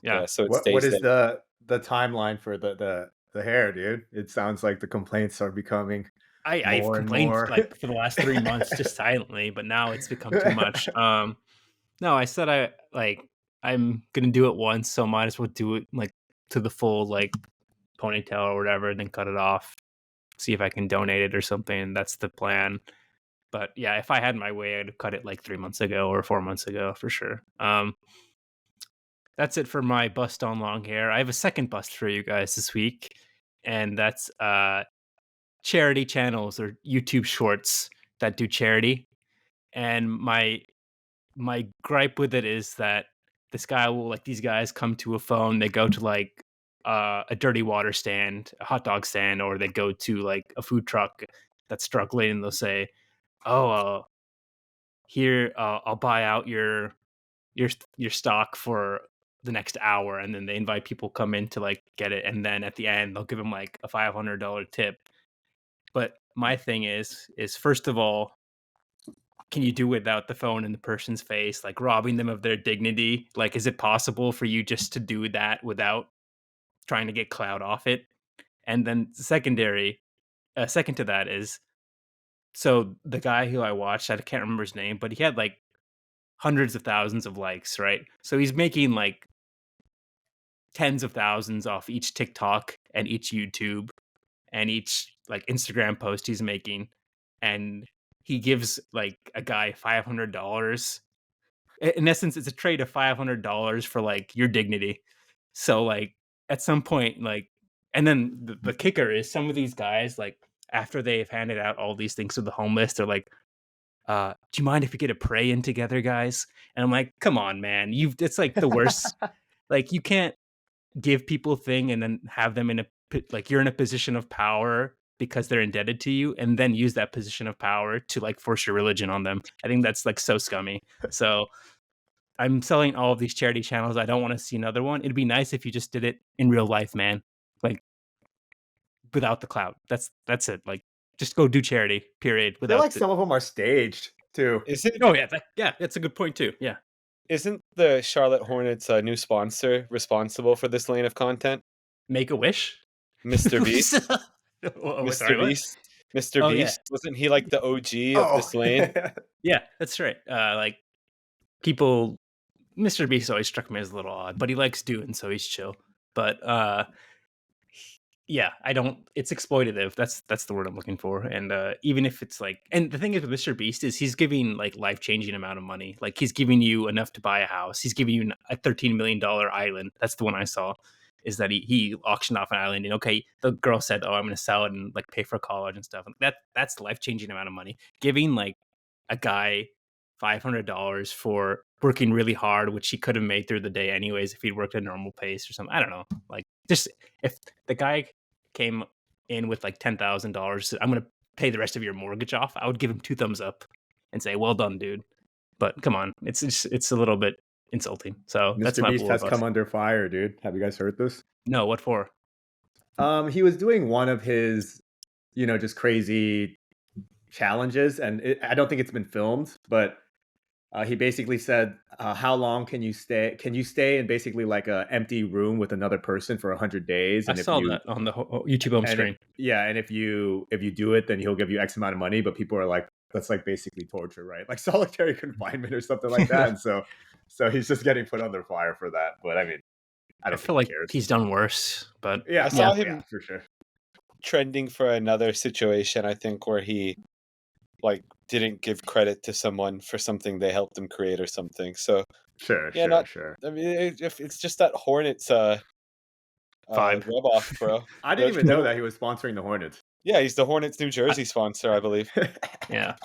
Yeah. So it what stays is there. the timeline for the hair, dude? It sounds like the complaints are becoming I've more and complained more. like for the last 3 months just silently, but now it's become too much. No, I said I'm gonna do it once, so might as well do it like to the full like ponytail or whatever, and then cut it off. See if I can donate it or something. That's the plan. But yeah, if I had my way, I'd have cut it like 3 months ago or 4 months ago for sure. That's it for my bust on long hair. I have a second bust for you guys this week, and that's charity channels or YouTube shorts that do charity. And my gripe with it is that this guy will like these guys come to a phone, they go to like a dirty water stand, a hot dog stand, or they go to like a food truck that's struggling, and they'll say, "Oh, here I'll buy out your stock for the next hour," and then they invite people come in to like get it, and then at the end they'll give them like a $500 tip. But my thing is first of all, can you do without the phone in the person's face, like robbing them of their dignity? Like, is it possible for you just to do that without trying to get clout off it? And then second to that is, so the guy who I watched, I can't remember his name, but he had like hundreds of thousands of likes, right? So he's making like tens of thousands off each TikTok and each YouTube and each like Instagram post he's making. And he gives like a guy $500. In essence, it's a trade of $500 for like your dignity. So like at some point, like, and then the kicker is some of these guys, like after they've handed out all these things to the homeless, they're like, do you mind if we get a pray in together, guys? And I'm like, come on, man. It's like the worst. Like you can't give people a thing and then have them in like you're in a position of power because they're indebted to you, and then use that position of power to like force your religion on them. I think that's like so scummy. So I'm selling all of these charity channels. I don't want to see another one. It'd be nice if you just did it in real life, man. Like without the clout. That's it. Like just go do charity. Period. I feel like Without the. some of them are staged too. Is it? Oh yeah, that's a good point too. Yeah. Isn't the Charlotte Hornets new sponsor responsible for this lane of content? Make a wish. Mr. Beast. Sorry, Mr. what? Beast. Mr. Oh, yeah. Beast. Wasn't he like the OG of Oh, this lane? Yeah, that's right. Like people, Mr. Beast always struck me as a little odd, but he likes doing, so he's chill. But yeah, it's exploitative. That's the word I'm looking for. And even if it's like, and the thing is with Mr. Beast is he's giving like life-changing amount of money. Like he's giving you enough to buy a house. He's giving you a $13 million island. That's the one I saw. Is that he auctioned off an island, and okay, the girl said, "Oh, I'm going to sell it and like pay for college and stuff." And that's life-changing amount of money. Giving like a guy $500 for working really hard, which he could have made through the day anyways if he'd worked at a normal pace or something. I don't know. Like just if the guy came in with like $10,000, I'm going to pay the rest of your mortgage off, I would give him 2 thumbs up and say, "Well done, dude." But come on, it's a little bit insulting. So that's Mr. my Beast Bool has bust. come under fire, dude. Have you guys heard this? No, what for? He was doing one of his, just crazy challenges, and I don't think it's been filmed, but he basically said, "How long can you stay? Can you stay in basically like a empty room with another person for 100 days?" I And if saw you, that on the YouTube home and screen. and if you do it, then he'll give you X amount of money. But people are like, that's like basically torture, right? Like solitary confinement or something like that. And so he's just getting put under fire for that. But I mean, I don't feel think like he cares. he's done worse, but Yeah, I saw yeah, him for sure. trending for another situation, I think, where he like didn't give credit to someone for something they helped him create or something. So Sure, yeah, sure. I mean, if it's just that Hornets Vibe. rub off, bro. I didn't even know that he was sponsoring the Hornets. Yeah, he's the Hornets New Jersey sponsor, I believe. Yeah.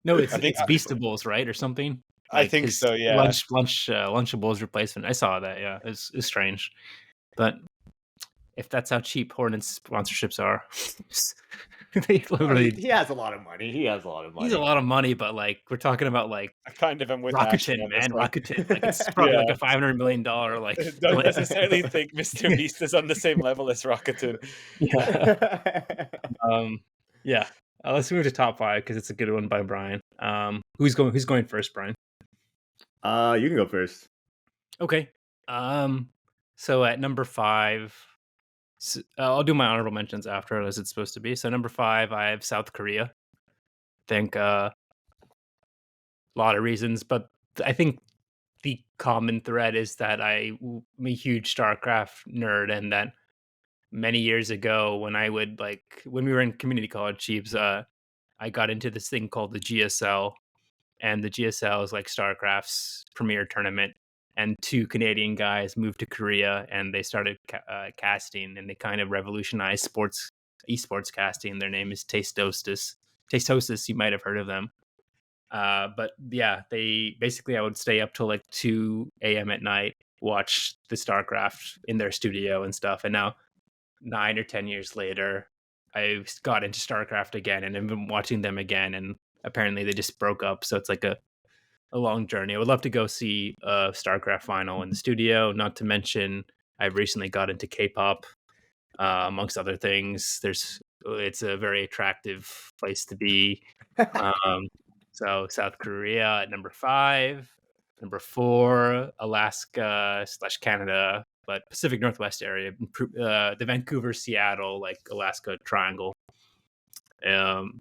No, it's I think Beastables, right, or something. I Like think his so. Yeah. Lunchables replacement. I saw that. Yeah, it's strange, but if that's how cheap Hornets sponsorships are, they literally. He has a lot of money. He's a lot of money, but like we're talking about like I kind of am with Ashton Rakuten, on this man. one. Rakuten. Like it's probably Yeah. like a $500 million like. Don't necessarily think Mr. Beast is on the same level as Rakuten. Yeah. Yeah. Let's move to top 5 because it's a good one by Brian. Who's going first, Brian? You can go first. Okay. So at number 5, I'll do my honorable mentions after, as it's supposed to be. So number 5, I have South Korea. I think a lot of reasons, but I think the common thread is that I'm a huge StarCraft nerd, and that many years ago when I would when we were in community college, Chiefs, I got into this thing called the GSL, and the GSL is like StarCraft's premier tournament. And two Canadian guys moved to Korea, and they started casting, and they kind of revolutionized esports casting. Their name is Taste Hostess. You might have heard of them. But yeah, they basically I would stay up till like 2 a.m. at night, watch the StarCraft in their studio and stuff. And now 9 or 10 years later, I got into StarCraft again, and I've been watching them again. And apparently, they just broke up, so it's like a long journey. I would love to go see a StarCraft final in the studio. Not to mention, I recently got into K-pop, amongst other things. It's a very attractive place to be. Um, so South Korea at number 5, number 4, Alaska/Canada, but Pacific Northwest area, the Vancouver, Seattle, like Alaska triangle, um,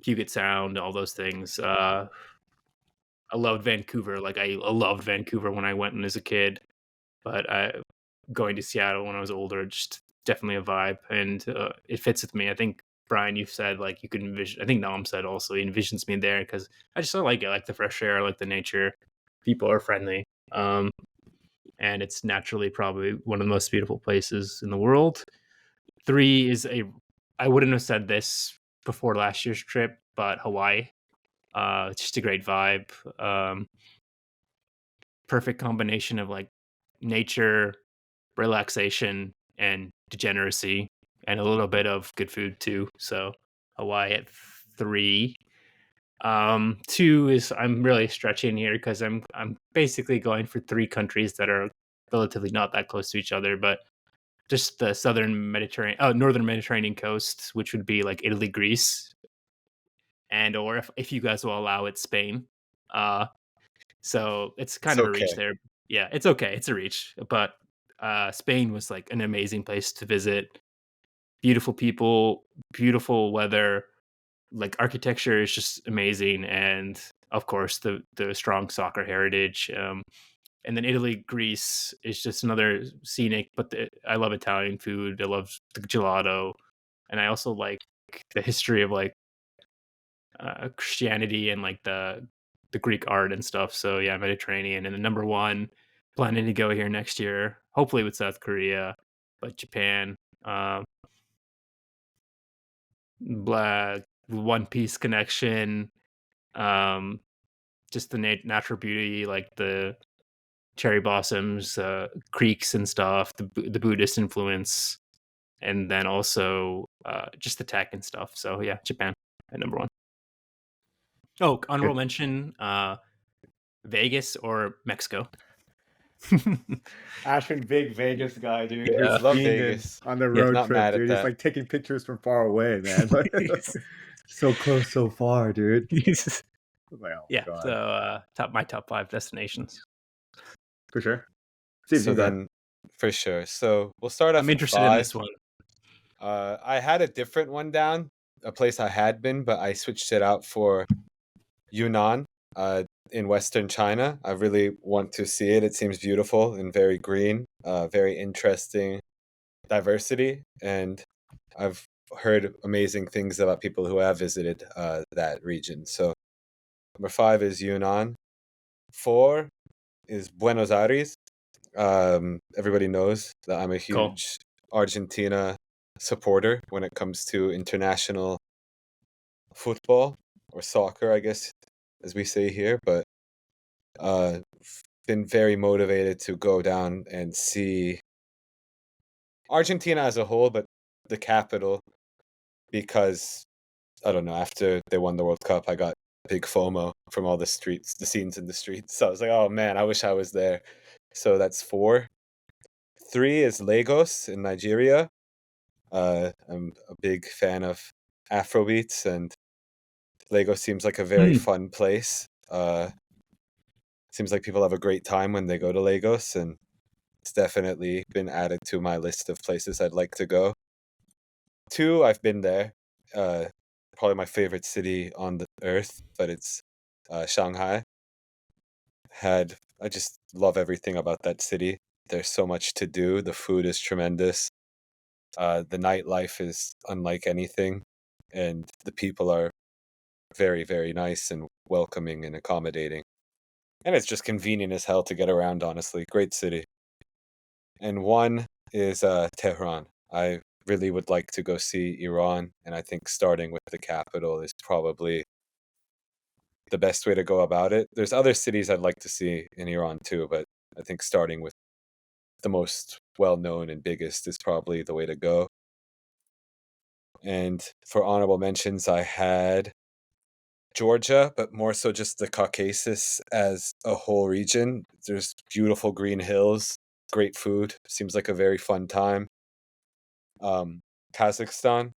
Puget Sound, all those things. I loved Vancouver. Like I loved Vancouver when I went as a kid, but going to Seattle when I was older, just definitely a vibe, and it fits with me. I think Brian, you've said like you could envision. I think Nam said also he envisions me there because I just like it. I like the fresh air, I like the nature. People are friendly, and it's naturally probably one of the most beautiful places in the world. 3 is a. I wouldn't have said this before last year's trip, but Hawaii. It's just a great vibe. Perfect combination of like nature, relaxation, and degeneracy, and a little bit of good food too. So Hawaii at 3. 2 is I'm really stretching here because I'm basically going for 3 countries that are relatively not that close to each other, but just the northern Mediterranean coast, which would be like Italy, Greece, and or if you guys will allow it, Spain. Uh, So it's It's kind of a reach okay. there. Yeah, it's okay. It's a reach. But Spain was like an amazing place to visit. Beautiful people, beautiful weather, like architecture is just amazing, and of course the strong soccer heritage. And then Italy, Greece is just another scenic. But I love Italian food. I love the gelato, and I also like the history of like Christianity and like the Greek art and stuff. So yeah, Mediterranean. And then number 1, planning to go here next year, hopefully with South Korea, but Japan. Um, One Piece connection. Um, just the natural beauty, like the cherry blossoms, creeks and stuff. The Buddhist influence, and then also just the tech and stuff. So yeah, Japan at number 1. Oh, honorable Good. mention, Vegas or Mexico. Ashwin, big Vegas guy, dude. Yeah. He's Love fiending Vegas. on the Yeah. road Not trip, mad at dude. He's that. like taking pictures from far away, man. So close, so far, dude. I was like, oh Yeah, god, so, my top 5 destinations. for sure. Steve, So you got then, for sure. So we'll start I'm off at interested in 5. this one. I had a different one down, a place I had been, but I switched it out for Yunnan, in Western China. I really want to see it. It seems beautiful and very green, very interesting diversity, and I've heard amazing things about people who have visited that region. So number 5 is Yunnan. 4 is Buenos Aires. Everybody knows that I'm a Cool. huge Argentina supporter when it comes to international football or soccer, I guess, as we say here. But been very motivated to go down and see Argentina as a whole, but the capital, because I don't know, after they won the World Cup, I got big FOMO from all the scenes in the streets. So I was like, oh man, I wish I was there. So that's 4. 3 is Lagos in Nigeria. I'm a big fan of Afrobeats, and Lagos seems like a very Mm. fun place. Seems like people have a great time when they go to Lagos, and it's definitely been added to my list of places I'd like to go. 2, I've been there. Uh, Probably my favorite city on the earth, but it's Shanghai. I just love everything about that city. There's so much to do. The food is tremendous. The nightlife is unlike anything, and the people are very, very nice and welcoming and accommodating. And it's just convenient as hell to get around, honestly. Great city. And one is Tehran. I really would like to go see Iran, and I think starting with the capital is probably the best way to go about it. There's other cities I'd like to see in Iran too, but I think starting with the most well-known and biggest is probably the way to go. And for honorable mentions, I had Georgia, but more so just the Caucasus as a whole region. There's beautiful green hills, great food. Seems like a very fun time. Kazakhstan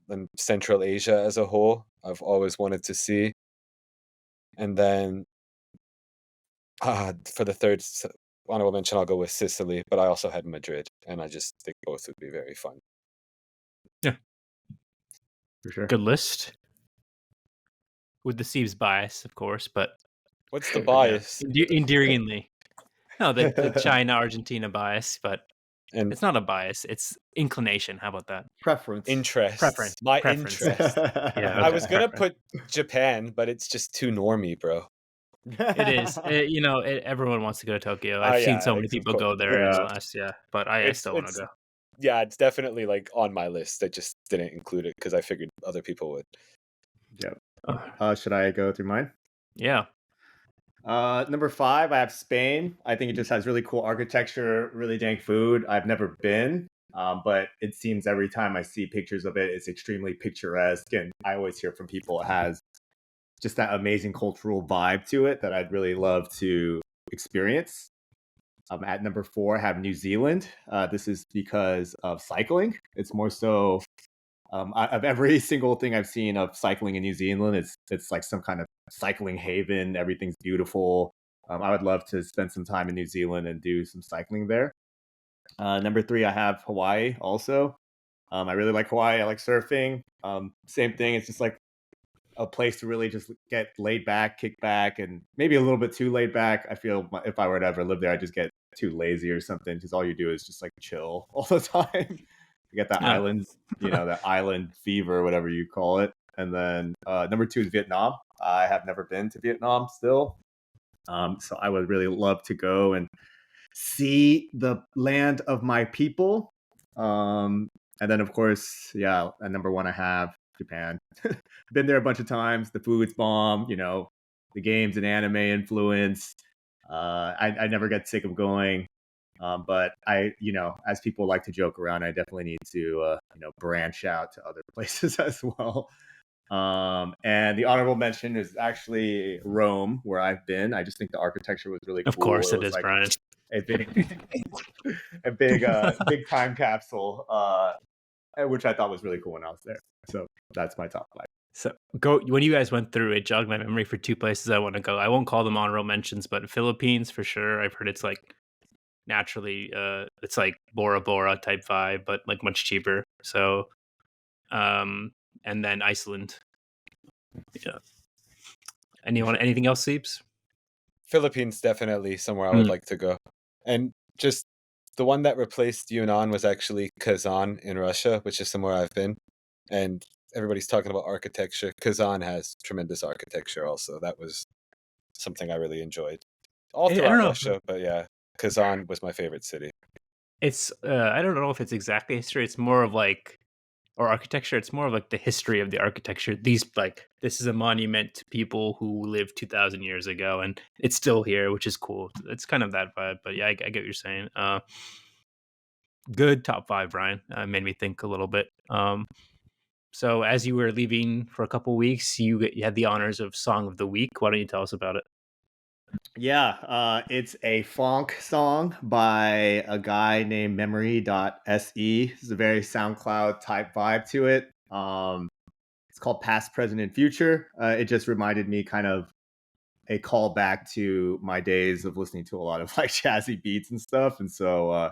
and Central Asia as a whole, I've always wanted to see. And then for the third honorable mention, I'll go with Sicily, but I also had Madrid, and I just think both would be very fun. Yeah, For sure. good list. With the Steve's bias, of course, but What's the bias? endearingly. No, the China Argentina bias, but And it's not a bias; it's inclination. How about that? Preference. interest. Preference. My Preference. interest. Yeah, I okay, was gonna preference. put Japan, but it's just too normie, bro. It is. Everyone wants to go to Tokyo. I've yeah, seen so many of people course. go there in the Yeah. last but I It's still want to go. yeah, it's definitely like on my list. I just didn't include it because I figured other people would. Yep. Should I go through mine? Yeah. Number 5, I have Spain. I think it just has really cool architecture, really dank food. I've never been, but it seems every time I see pictures of it, it's extremely picturesque. And I always hear from people it has just that amazing cultural vibe to it that I'd really love to experience. At number 4, I have New Zealand. This is because of cycling. It's more so of every single thing I've seen of cycling in New Zealand, it's like some kind of cycling haven. Everything's beautiful. I would love to spend some time in New Zealand and do some cycling there. Number 3, I have Hawaii also. I really like Hawaii. I like surfing. Same thing. It's just like a place to really just get laid back, kick back, and maybe a little bit too laid back. I feel if I were to ever live there, I'd just get too lazy or something because all you do is just like chill all the time. You get that Yeah. island, that island fever, whatever you call it. And then number 2 is Vietnam. I have never been to Vietnam still. So I would really love to go and see the land of my people. And then, of course, at number 1, I have Japan. Been there a bunch of times. The food's bomb, the games and anime influence. I never get sick of going. But as people like to joke around, I definitely need to, branch out to other places as well. And the honorable mention is actually Rome, where I've been. I just think the architecture was really cool. Of course it was is, like Brian. a big time capsule, which I thought was really cool when I was there. So that's my top 5. So when you guys went through it, jogged my memory for 2 places I want to go. I won't call them honorable mentions, but Philippines for sure. I've heard it's like naturally, it's like Bora Bora type vibe, but like much cheaper. So, and then Iceland. Yeah. Anything else, Seeps? Philippines definitely somewhere I would like to go. And just the one that replaced Yunnan was actually Kazan in Russia, which is somewhere I've been. And everybody's talking about architecture. Kazan has tremendous architecture also. That was something I really enjoyed. All throughout Russia, but yeah, Kazan was my favorite city. It's I don't know if it's exactly history. It's more of like or architecture. It's more of like the history of the architecture. This is a monument to people who lived 2,000 years ago, and it's still here, which is cool. It's kind of that vibe. But yeah, I get what you're saying. Good top 5, Brian. Made me think a little bit. So as you were leaving for a couple weeks, you had the honors of Song of the Week. Why don't you tell us about it? Yeah, it's a funk song by a guy named Memory.se. It's a very SoundCloud type vibe to it. It's called Past, Present, and Future. It just reminded me kind of a callback to my days of listening to a lot of like jazzy beats and stuff. And so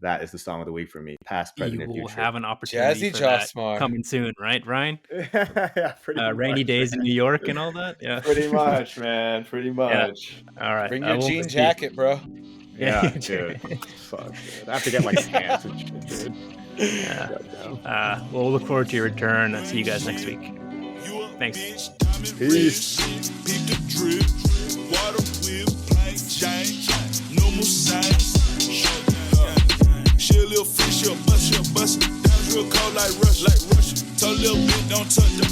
that is the song of the week for me. Past, present, and future. You will have an opportunity for that coming soon, right, Ryan? Yeah, pretty much. Rainy days in New York and all that. Yeah, pretty much, man. Pretty much. Yeah. All right, bring your jean jacket, bro. Yeah, dude. Fuck, dude. I have to get like pants and shit, dude. Well, we'll look forward to your return. I'll see you guys next week. Thanks. Peace. Peep the drip, water whip, plain Jane, no more signs. She a little fish, she'll bust, down real cold like Russia. Told a little bit, don't touch the